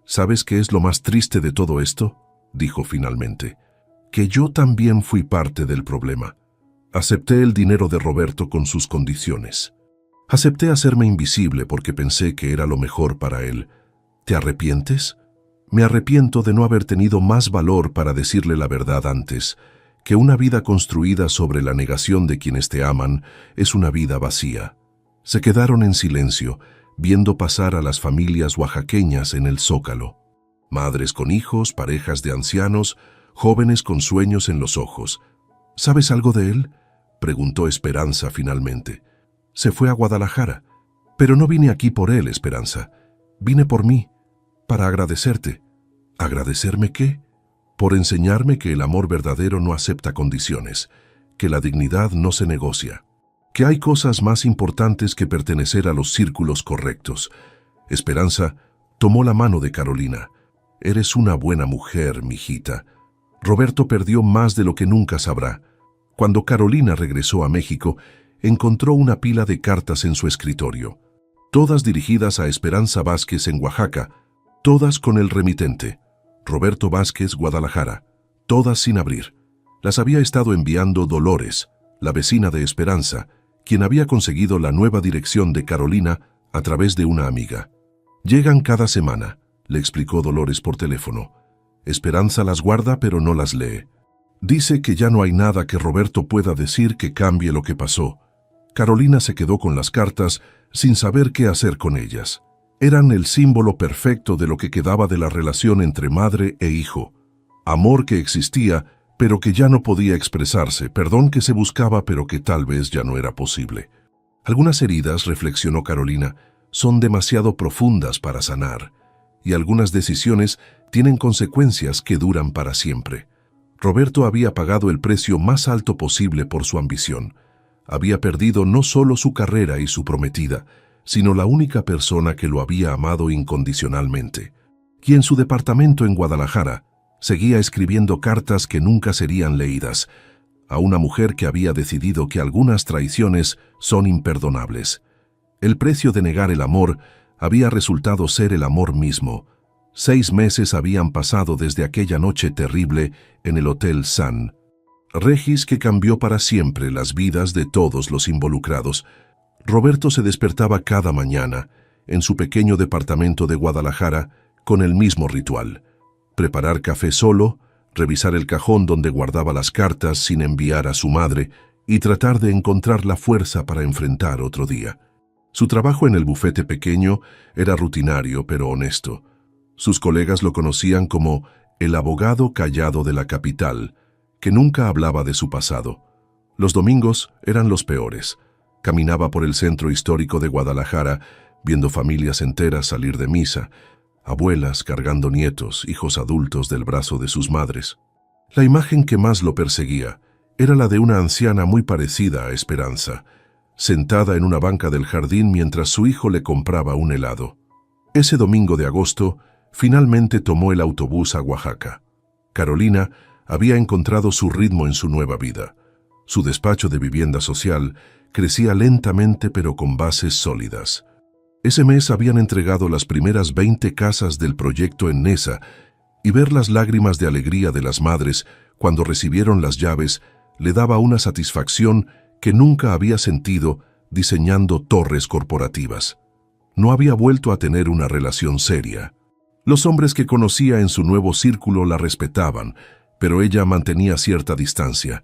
S1: «¿Sabes qué es lo más triste de todo esto?», dijo finalmente. «Que yo también fui parte del problema. Acepté el dinero de Roberto con sus condiciones. Acepté hacerme invisible porque pensé que era lo mejor para él. ¿Te arrepientes?». «Me arrepiento de no haber tenido más valor para decirle la verdad antes, que una vida construida sobre la negación de quienes te aman es una vida vacía». Se quedaron en silencio, viendo pasar a las familias oaxaqueñas en el Zócalo. Madres con hijos, parejas de ancianos, jóvenes con sueños en los ojos. «¿Sabes algo de él?», preguntó Esperanza finalmente. «Se fue a Guadalajara. Pero no vine aquí por él, Esperanza. Vine por mí, para agradecerte». «¿Agradecerme qué?». «Por enseñarme que el amor verdadero no acepta condiciones, que la dignidad no se negocia, que hay cosas más importantes que pertenecer a los círculos correctos». Esperanza tomó la mano de Carolina. «Eres una buena mujer, mijita. Roberto perdió más de lo que nunca sabrá». Cuando Carolina regresó a México, encontró una pila de cartas en su escritorio, todas dirigidas a Esperanza Vázquez en Oaxaca, todas con el remitente, Roberto Vázquez, Guadalajara, todas sin abrir. Las había estado enviando Dolores, la vecina de Esperanza, quien había conseguido la nueva dirección de Carolina a través de una amiga. «Llegan cada semana», le explicó Dolores por teléfono. «Esperanza las guarda pero no las lee. Dice que ya no hay nada que Roberto pueda decir que cambie lo que pasó». Carolina se quedó con las cartas sin saber qué hacer con ellas. Eran el símbolo perfecto de lo que quedaba de la relación entre madre e hijo. Amor que existía, pero que ya no podía expresarse, perdón que se buscaba, pero que tal vez ya no era posible. Algunas heridas, reflexionó Carolina, son demasiado profundas para sanar, y algunas decisiones tienen consecuencias que duran para siempre. Roberto había pagado el precio más alto posible por su ambición. Había perdido no solo su carrera y su prometida, sino la única persona que lo había amado incondicionalmente. Y en su departamento en Guadalajara, seguía escribiendo cartas que nunca serían leídas. a una mujer que había decidido que algunas traiciones son imperdonables. El precio de negar el amor había resultado ser el amor mismo. 6 meses habían pasado desde aquella noche terrible en el Hotel Sun. Regis que cambió para siempre las vidas de todos los involucrados. Roberto se despertaba cada mañana, en su pequeño departamento de Guadalajara, con el mismo ritual: preparar café solo, revisar el cajón donde guardaba las cartas sin enviar a su madre y tratar de encontrar la fuerza para enfrentar otro día. Su trabajo en el bufete pequeño era rutinario pero honesto. Sus colegas lo conocían como el abogado callado de la capital, que nunca hablaba de su pasado. Los domingos eran los peores. Caminaba por el centro histórico de Guadalajara, viendo familias enteras salir de misa, abuelas cargando nietos, hijos adultos del brazo de sus madres. La imagen que más lo perseguía era la de una anciana muy parecida a Esperanza, sentada en una banca del jardín mientras su hijo le compraba un helado. Ese domingo de agosto, finalmente tomó el autobús a Oaxaca. Carolina había encontrado su ritmo en su nueva vida. Su despacho de vivienda social crecía lentamente pero con bases sólidas. Ese mes habían entregado las primeras 20 casas del proyecto en Nesa, y ver las lágrimas de alegría de las madres cuando recibieron las llaves le daba una satisfacción que nunca había sentido diseñando torres corporativas. No había vuelto a tener una relación seria. Los hombres que conocía en su nuevo círculo la respetaban, pero ella mantenía cierta distancia.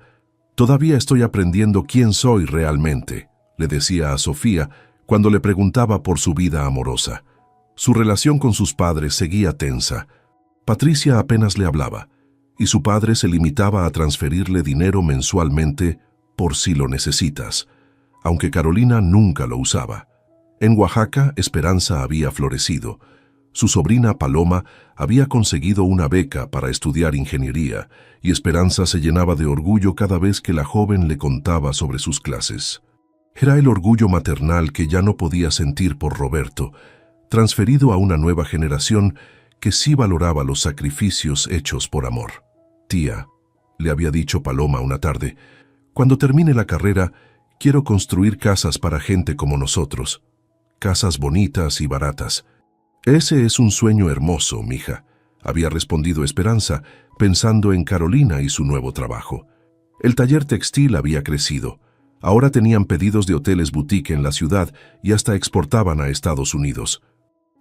S1: «Todavía estoy aprendiendo quién soy realmente», le decía a Sofía cuando le preguntaba por su vida amorosa. Su relación con sus padres seguía tensa. Patricia apenas le hablaba, y su padre se limitaba a transferirle dinero mensualmente por si lo necesitas, aunque Carolina nunca lo usaba. En Oaxaca, Esperanza había florecido. Su sobrina Paloma había conseguido una beca para estudiar ingeniería, y Esperanza se llenaba de orgullo cada vez que la joven le contaba sobre sus clases. Era el orgullo maternal que ya no podía sentir por Roberto, transferido a una nueva generación que sí valoraba los sacrificios hechos por amor. «Tía», le había dicho Paloma una tarde, «cuando termine la carrera, quiero construir casas para gente como nosotros. Casas bonitas y baratas». «Ese es un sueño hermoso, mija», había respondido Esperanza, pensando en Carolina y su nuevo trabajo. El taller textil había crecido. Ahora tenían pedidos de hoteles boutique en la ciudad y hasta exportaban a Estados Unidos.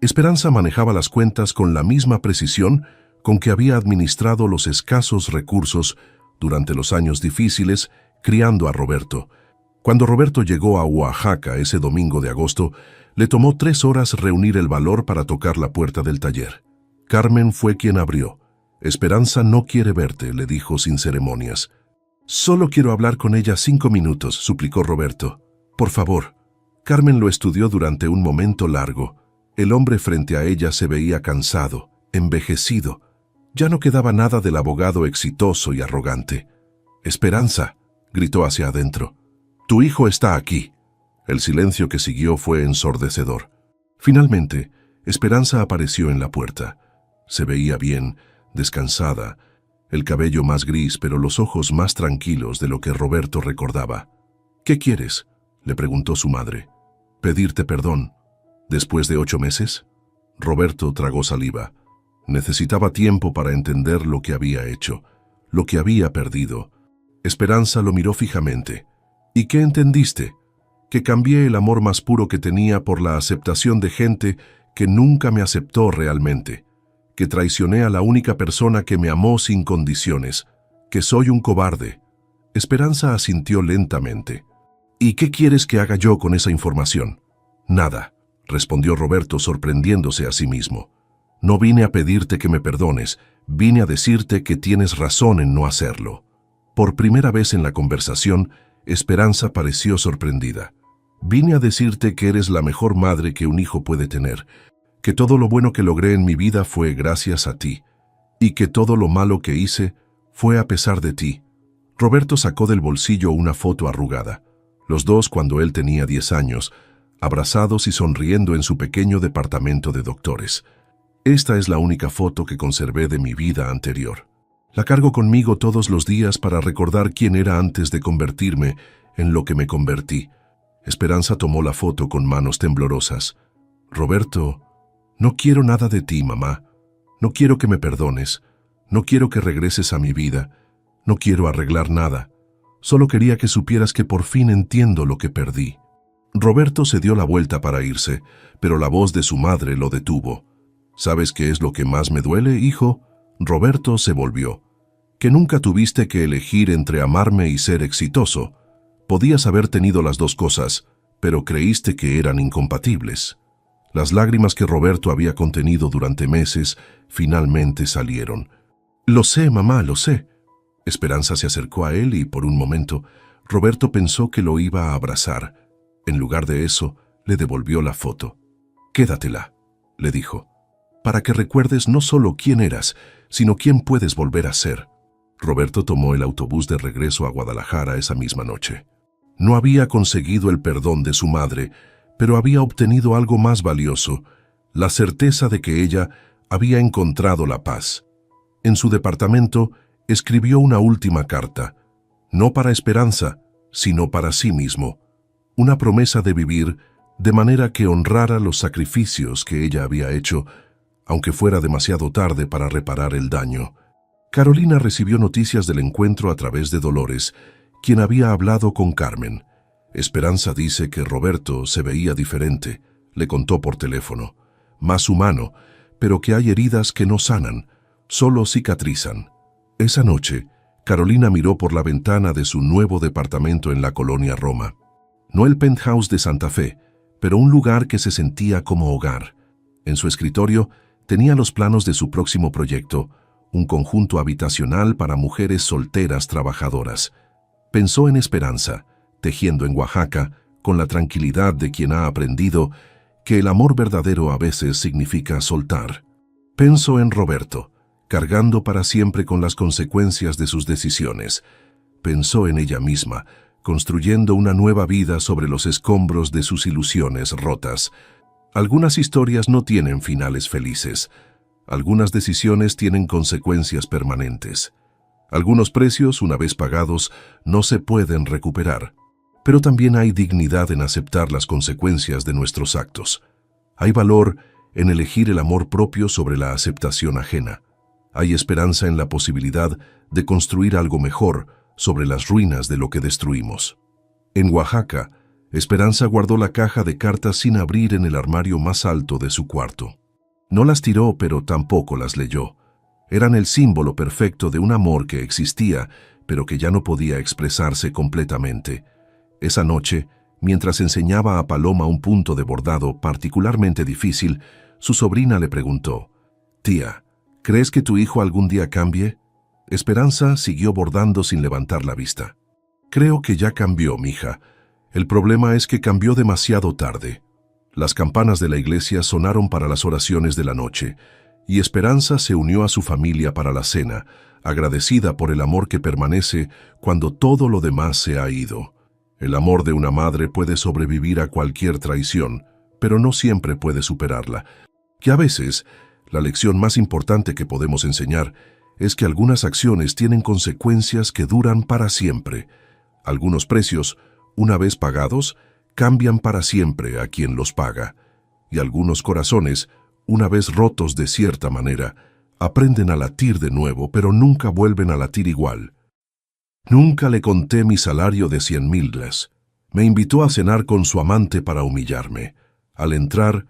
S1: Esperanza manejaba las cuentas con la misma precisión con que había administrado los escasos recursos durante los años difíciles, criando a Roberto. Cuando Roberto llegó a Oaxaca ese domingo de agosto, le tomó 3 horas reunir el valor para tocar la puerta del taller. Carmen fue quien abrió. «Esperanza no quiere verte», le dijo sin ceremonias. «Solo quiero hablar con ella 5 minutos», suplicó Roberto. «Por favor». Carmen lo estudió durante un momento largo. El hombre frente a ella se veía cansado, envejecido. Ya no quedaba nada del abogado exitoso y arrogante. «Esperanza», gritó hacia adentro. «Tu hijo está aquí». El silencio que siguió fue ensordecedor. Finalmente, Esperanza apareció en la puerta. Se veía bien, descansada, el cabello más gris pero los ojos más tranquilos de lo que Roberto recordaba. «¿Qué quieres?», le preguntó su madre. «Pedirte perdón. ¿Después de 8 meses?» Roberto tragó saliva. Necesitaba tiempo para entender lo que había hecho, lo que había perdido. Esperanza lo miró fijamente. «¿Y qué entendiste?» «Que cambié el amor más puro que tenía por la aceptación de gente que nunca me aceptó realmente. Que traicioné a la única persona que me amó sin condiciones. Que soy un cobarde». Esperanza asintió lentamente. «¿Y qué quieres que haga yo con esa información?» «Nada», respondió Roberto sorprendiéndose a sí mismo. «No vine a pedirte que me perdones, vine a decirte que tienes razón en no hacerlo». Por primera vez en la conversación, Esperanza pareció sorprendida. «Vine a decirte que eres la mejor madre que un hijo puede tener, que todo lo bueno que logré en mi vida fue gracias a ti, y que todo lo malo que hice fue a pesar de ti». Roberto sacó del bolsillo una foto arrugada. Los dos cuando él tenía 10 años, abrazados y sonriendo en su pequeño departamento de doctores. «Esta es la única foto que conservé de mi vida anterior». La cargo conmigo todos los días para recordar quién era antes de convertirme en lo que me convertí. Esperanza tomó la foto con manos temblorosas. Roberto, no quiero nada de ti, mamá. No quiero que me perdones. No quiero que regreses a mi vida. No quiero arreglar nada. Solo quería que supieras que por fin entiendo lo que perdí. Roberto se dio la vuelta para irse, pero la voz de su madre lo detuvo. ¿Sabes qué es lo que más me duele, hijo? Roberto se volvió. Que nunca tuviste que elegir entre amarme y ser exitoso. Podías haber tenido las dos cosas, pero creíste que eran incompatibles. Las lágrimas que Roberto había contenido durante meses finalmente salieron. Lo sé, mamá, lo sé. Esperanza se acercó a él y, por un momento, Roberto pensó que lo iba a abrazar. En lugar de eso, le devolvió la foto. Quédatela, le dijo, para que recuerdes no solo quién eras, sino quién puedes volver a ser. Roberto tomó el autobús de regreso a Guadalajara esa misma noche. No había conseguido el perdón de su madre, pero había obtenido algo más valioso, la certeza de que ella había encontrado la paz. En su departamento, escribió una última carta, no para Esperanza, sino para sí mismo, una promesa de vivir de manera que honrara los sacrificios que ella había hecho, aunque fuera demasiado tarde para reparar el daño. Carolina recibió noticias del encuentro a través de Dolores, quien había hablado con Carmen. Esperanza dice que Roberto se veía diferente, le contó por teléfono, más humano, pero que hay heridas que no sanan, solo cicatrizan. Esa noche, Carolina miró por la ventana de su nuevo departamento en la colonia Roma. No el penthouse de Santa Fe, pero un lugar que se sentía como hogar. En su escritorio tenía los planos de su próximo proyecto, un conjunto habitacional para mujeres solteras trabajadoras. Pensó en Esperanza, tejiendo en Oaxaca, con la tranquilidad de quien ha aprendido que el amor verdadero a veces significa soltar. Pensó en Roberto, cargando para siempre con las consecuencias de sus decisiones. Pensó en ella misma, construyendo una nueva vida sobre los escombros de sus ilusiones rotas. Algunas historias no tienen finales felices. Algunas decisiones tienen consecuencias permanentes. Algunos precios, una vez pagados, no se pueden recuperar. Pero también hay dignidad en aceptar las consecuencias de nuestros actos. Hay valor en elegir el amor propio sobre la aceptación ajena. Hay esperanza en la posibilidad de construir algo mejor sobre las ruinas de lo que destruimos. En Oaxaca, Esperanza guardó la caja de cartas sin abrir en el armario más alto de su cuarto. No las tiró, pero tampoco las leyó. Eran el símbolo perfecto de un amor que existía, pero que ya no podía expresarse completamente. Esa noche, mientras enseñaba a Paloma un punto de bordado particularmente difícil, su sobrina le preguntó, «Tía, ¿crees que tu hijo algún día cambie?» Esperanza siguió bordando sin levantar la vista. «Creo que ya cambió, mija. El problema es que cambió demasiado tarde». Las campanas de la iglesia sonaron para las oraciones de la noche, y Esperanza se unió a su familia para la cena, agradecida por el amor que permanece cuando todo lo demás se ha ido. El amor de una madre puede sobrevivir a cualquier traición, pero no siempre puede superarla. Que a veces, la lección más importante que podemos enseñar es que algunas acciones tienen consecuencias que duran para siempre. Algunos precios, una vez pagados, cambian para siempre a quien los paga. Y algunos corazones, una vez rotos de cierta manera, aprenden a latir de nuevo, pero nunca vuelven a latir igual. Nunca le conté mi salario de 100,000. Me invitó a cenar con su amante para humillarme. Al entrar,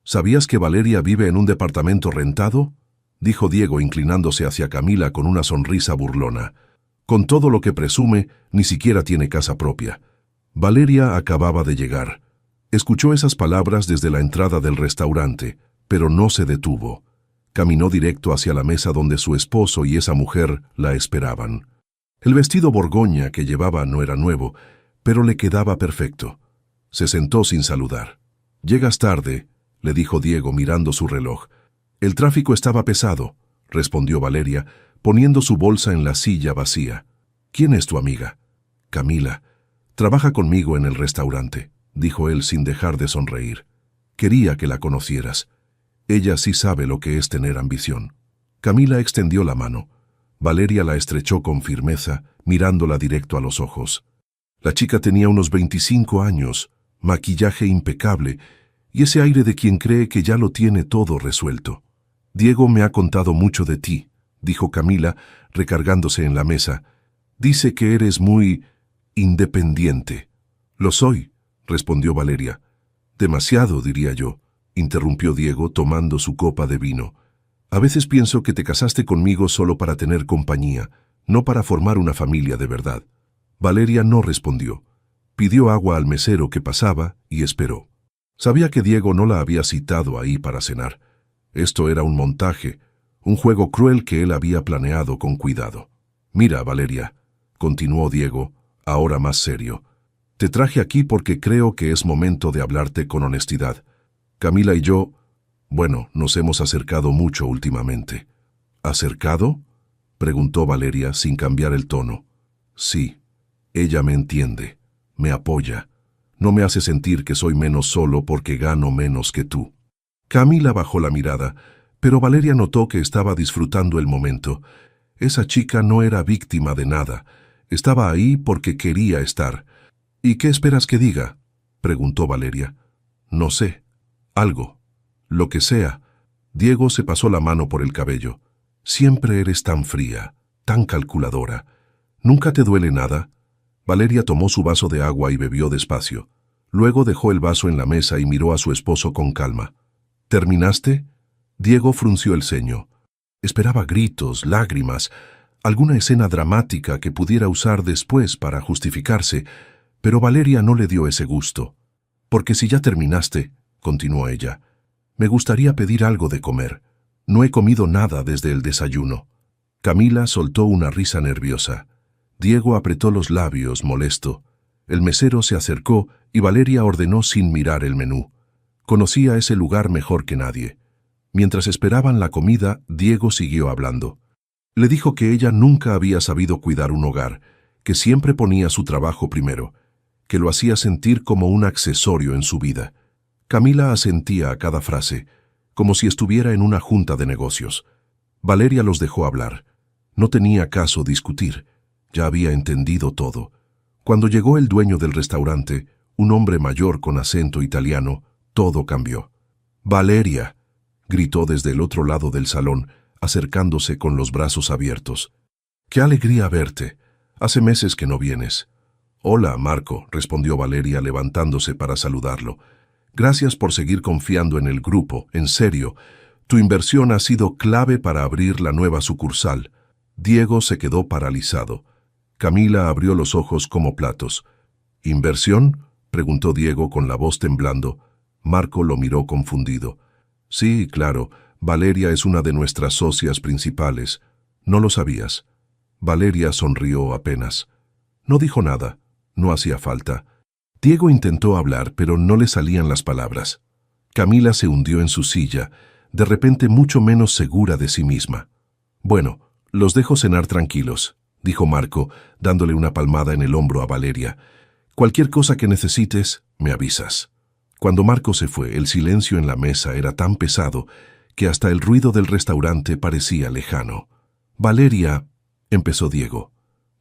S1: ¿sabías que Valeria vive en un departamento rentado?, dijo Diego inclinándose hacia Camila con una sonrisa burlona. Con todo lo que presume, ni siquiera tiene casa propia. Valeria acababa de llegar. Escuchó esas palabras desde la entrada del restaurante, pero no se detuvo. Caminó directo hacia la mesa donde su esposo y esa mujer la esperaban. El vestido borgoña que llevaba no era nuevo, pero le quedaba perfecto. Se sentó sin saludar. «Llegas tarde», le dijo Diego mirando su reloj. «El tráfico estaba pesado», respondió Valeria, poniendo su bolsa en la silla vacía. «¿Quién es tu amiga?» «Camila. Trabaja conmigo en el restaurante», dijo él sin dejar de sonreír. «Quería que la conocieras. Ella sí sabe lo que es tener ambición». Camila extendió la mano. Valeria la estrechó con firmeza, mirándola directo a los ojos. La chica tenía unos 25 años, maquillaje impecable y ese aire de quien cree que ya lo tiene todo resuelto. «Diego me ha contado mucho de ti», dijo Camila, recargándose en la mesa. «Dice que eres muy independiente». «Lo soy», respondió Valeria. «Demasiado, diría yo», interrumpió Diego tomando su copa de vino. «A veces pienso que te casaste conmigo solo para tener compañía, no para formar una familia de verdad». Valeria no respondió. Pidió agua al mesero que pasaba y esperó. Sabía que Diego no la había citado ahí para cenar. Esto era un montaje, un juego cruel que él había planeado con cuidado. «Mira, Valeria», continuó Diego, ahora más serio, «te traje aquí porque creo que es momento de hablarte con honestidad. Camila y yo, bueno, nos hemos acercado mucho últimamente». «¿Acercado?», preguntó Valeria sin cambiar el tono. «Sí, ella me entiende, me apoya, no me hace sentir que soy menos solo porque gano menos que tú». Camila bajó la mirada, pero Valeria notó que estaba disfrutando el momento. Esa chica no era víctima de nada, estaba ahí porque quería estar. «¿Y qué esperas que diga?», preguntó Valeria. «No sé, algo, lo que sea». Diego se pasó la mano por el cabello. «Siempre eres tan fría, tan calculadora. ¿Nunca te duele nada?». Valeria tomó su vaso de agua y bebió despacio. Luego dejó el vaso en la mesa y miró a su esposo con calma. «¿Terminaste?». Diego frunció el ceño. Esperaba gritos, lágrimas, alguna escena dramática que pudiera usar después para justificarse, pero Valeria no le dio ese gusto. «Porque si ya terminaste», continuó ella, «me gustaría pedir algo de comer. No he comido nada desde el desayuno». Camila soltó una risa nerviosa. Diego apretó los labios, molesto. El mesero se acercó y Valeria ordenó sin mirar el menú. Conocía ese lugar mejor que nadie. Mientras esperaban la comida, Diego siguió hablando. Le dijo que ella nunca había sabido cuidar un hogar, que siempre ponía su trabajo primero, que lo hacía sentir como un accesorio en su vida. Camila asentía a cada frase, como si estuviera en una junta de negocios. Valeria los dejó hablar. No tenía caso discutir. Ya había entendido todo. Cuando llegó el dueño del restaurante, un hombre mayor con acento italiano, todo cambió. «Valeria», gritó desde el otro lado del salón, acercándose con los brazos abiertos. «Qué alegría verte. Hace meses que no vienes». «Hola, Marco», respondió Valeria levantándose para saludarlo. «Gracias por seguir confiando en el grupo, en serio. Tu inversión ha sido clave para abrir la nueva sucursal». Diego se quedó paralizado. Camila abrió los ojos como platos. «¿Inversión?», preguntó Diego con la voz temblando. Marco lo miró confundido. «Sí, claro, Valeria es una de nuestras socias principales. ¿No lo sabías?». Valeria sonrió apenas. No dijo nada, no hacía falta. Diego intentó hablar, pero no le salían las palabras. Camila se hundió en su silla, de repente mucho menos segura de sí misma. «Bueno, los dejo cenar tranquilos», dijo Marco, dándole una palmada en el hombro a Valeria. «Cualquier cosa que necesites, me avisas». Cuando Marco se fue, el silencio en la mesa era tan pesado que hasta el ruido del restaurante parecía lejano. «Valeria», empezó Diego.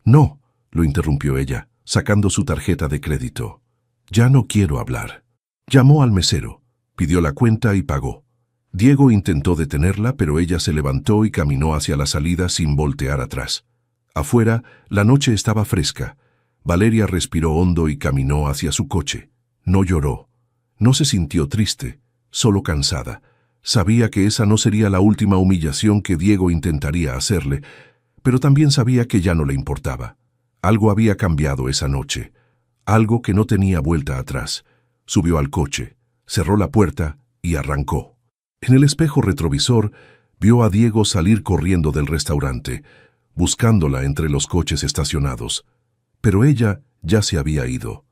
S1: «No», lo interrumpió ella, sacando su tarjeta de crédito. «Ya no quiero hablar». Llamó al mesero, pidió la cuenta y pagó. Diego intentó detenerla, pero ella se levantó y caminó hacia la salida sin voltear atrás. Afuera, la noche estaba fresca. Valeria respiró hondo y caminó hacia su coche. No lloró. No se sintió triste, solo cansada. Sabía que esa no sería la última humillación que Diego intentaría hacerle, pero también sabía que ya no le importaba. Algo había cambiado esa noche, algo que no tenía vuelta atrás. Subió al coche, cerró la puerta y arrancó. En el espejo retrovisor, vio a Diego salir corriendo del restaurante, buscándola entre los coches estacionados. Pero ella ya se había ido.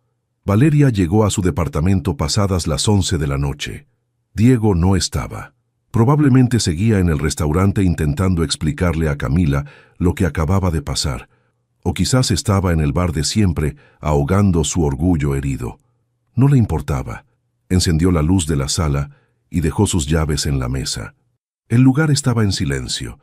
S1: Valeria llegó a su departamento pasadas las 11 de la noche. Diego no estaba. Probablemente seguía en el restaurante intentando explicarle a Camila lo que acababa de pasar, o quizás estaba en el bar de siempre ahogando su orgullo herido. No le importaba. Encendió la luz de la sala y dejó sus llaves en la mesa. El lugar estaba en silencio.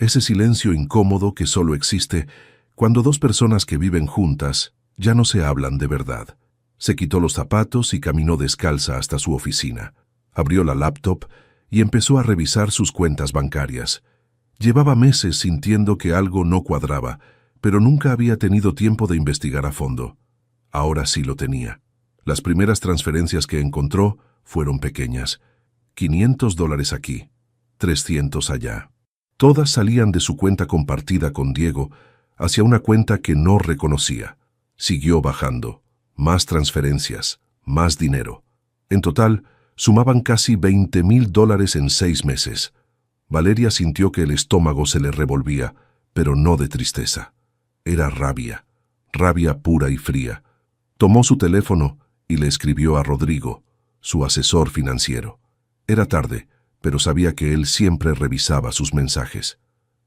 S1: Ese silencio incómodo que solo existe cuando dos personas que viven juntas ya no se hablan de verdad. Se quitó los zapatos y caminó descalza hasta su oficina. Abrió la laptop y empezó a revisar sus cuentas bancarias. Llevaba meses sintiendo que algo no cuadraba, pero nunca había tenido tiempo de investigar a fondo. Ahora sí lo tenía. Las primeras transferencias que encontró fueron pequeñas. $500 aquí, 300 allá. Todas salían de su cuenta compartida con Diego hacia una cuenta que no reconocía. Siguió bajando. Más transferencias, más dinero. En total, sumaban casi $20,000 en 6 meses. Valeria sintió que el estómago se le revolvía, pero no de tristeza. Era rabia, rabia pura y fría. Tomó su teléfono y le escribió a Rodrigo, su asesor financiero. Era tarde, pero sabía que él siempre revisaba sus mensajes.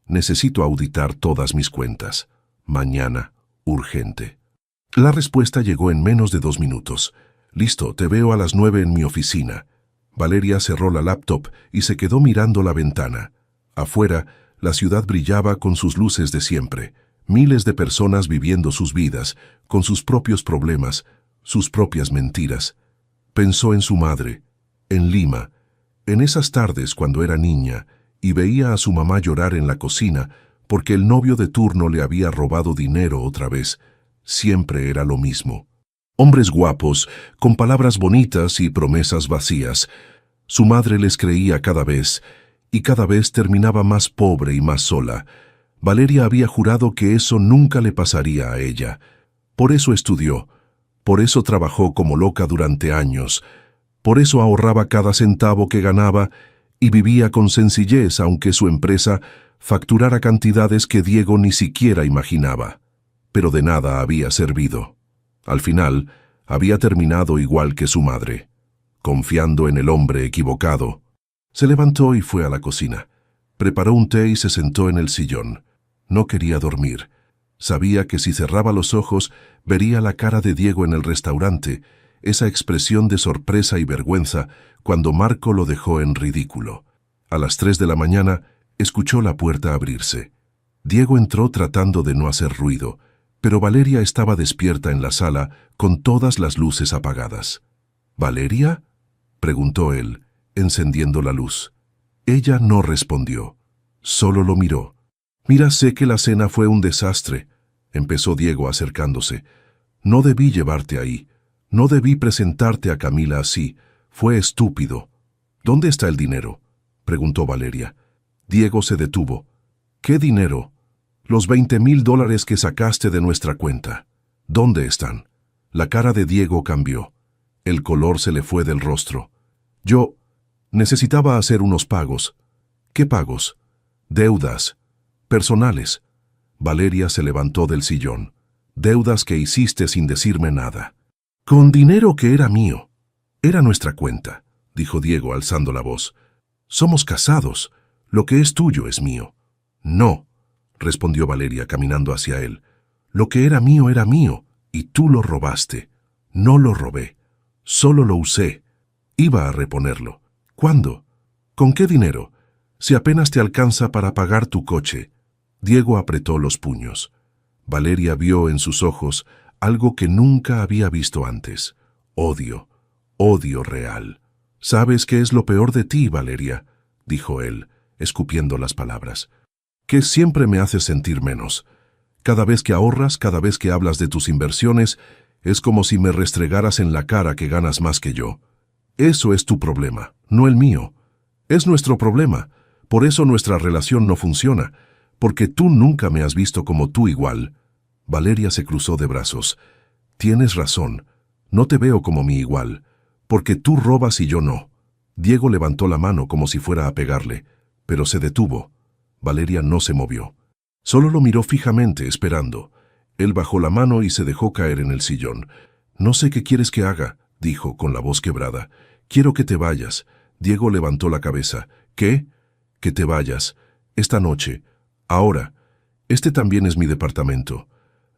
S1: Necesito auditar todas mis cuentas. Mañana, urgente. La respuesta llegó en menos de 2 minutos. Listo, te veo a las 9 en mi oficina. Valeria cerró la laptop y se quedó mirando la ventana. Afuera, la ciudad brillaba con sus luces de siempre. Miles de personas viviendo sus vidas, con sus propios problemas, sus propias mentiras. Pensó en su madre, en Lima, en esas tardes cuando era niña y veía a su mamá llorar en la cocina porque el novio de turno le había robado dinero otra vez. Siempre era lo mismo. Hombres guapos, con palabras bonitas y promesas vacías. Su madre les creía cada vez, y cada vez terminaba más pobre y más sola. Valeria había jurado que eso nunca le pasaría a ella. Por eso estudió, por eso trabajó como loca durante años, por eso ahorraba cada centavo que ganaba y vivía con sencillez aunque su empresa facturara cantidades que Diego ni siquiera imaginaba. Pero de nada había servido. Al final, había terminado igual que su madre, confiando en el hombre equivocado. Se levantó y fue a la cocina. Preparó un té y se sentó en el sillón. No quería dormir. Sabía que si cerraba los ojos, vería la cara de Diego en el restaurante, esa expresión de sorpresa y vergüenza cuando Marco lo dejó en ridículo. A las 3 de la mañana, escuchó la puerta abrirse. Diego entró tratando de no hacer ruido, pero Valeria estaba despierta en la sala con todas las luces apagadas. ¿Valeria?, preguntó él, encendiendo la luz. Ella no respondió, solo lo miró. «Mira, sé que la cena fue un desastre», empezó Diego acercándose. «No debí llevarte ahí. No debí presentarte a Camila así. Fue estúpido». «¿Dónde está el dinero?», preguntó Valeria. Diego se detuvo. «¿Qué dinero?». «Los $20,000 que sacaste de nuestra cuenta. ¿Dónde están?». La cara de Diego cambió. El color se le fue del rostro. «Yo necesitaba hacer unos pagos». «¿Qué pagos?». «Deudas. Personales». Valeria se levantó del sillón. «Deudas que hiciste sin decirme nada». «Con dinero que era mío». «Era nuestra cuenta», dijo Diego alzando la voz. «Somos casados. Lo que es tuyo es mío». «No», respondió Valeria caminando hacia él. «Lo que era mío, y tú lo robaste». «No lo robé. Solo lo usé. Iba a reponerlo». «¿Cuándo? ¿Con qué dinero? Si apenas te alcanza para pagar tu coche». Diego apretó los puños. Valeria vio en sus ojos algo que nunca había visto antes. Odio. Odio real. «¿Sabes qué es lo peor de ti, Valeria?», dijo él, escupiendo las palabras. «Que siempre me haces sentir menos. Cada vez que ahorras, cada vez que hablas de tus inversiones, es como si me restregaras en la cara que ganas más que yo. Eso es tu problema, no el mío. Es nuestro problema. Por eso nuestra relación no funciona, porque tú nunca me has visto como tú igual». Valeria se cruzó de brazos. «Tienes razón. No te veo como mi igual, porque tú robas y yo no». Diego levantó la mano como si fuera a pegarle, pero se detuvo. Valeria no se movió. Solo lo miró fijamente, esperando. Él bajó la mano y se dejó caer en el sillón. «No sé qué quieres que haga», dijo con la voz quebrada. «Quiero que te vayas». Diego levantó la cabeza. «¿Qué?». «Que te vayas. Esta noche. Ahora. Este también es mi departamento».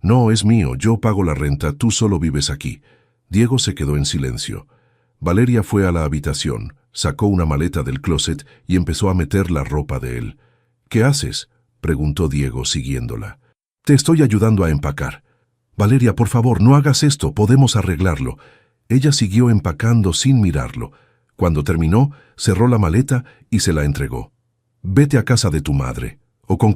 S1: «No, es mío. Yo pago la renta. Tú solo vives aquí». Diego se quedó en silencio. Valeria fue a la habitación, sacó una maleta del closet y empezó a meter la ropa de él. «¿Qué haces?», preguntó Diego, siguiéndola. Te estoy ayudando a empacar. Valeria, por favor, no hagas esto, podemos arreglarlo. Ella siguió empacando sin mirarlo. Cuando terminó, cerró la maleta y se la entregó. Vete a casa de tu madre, o con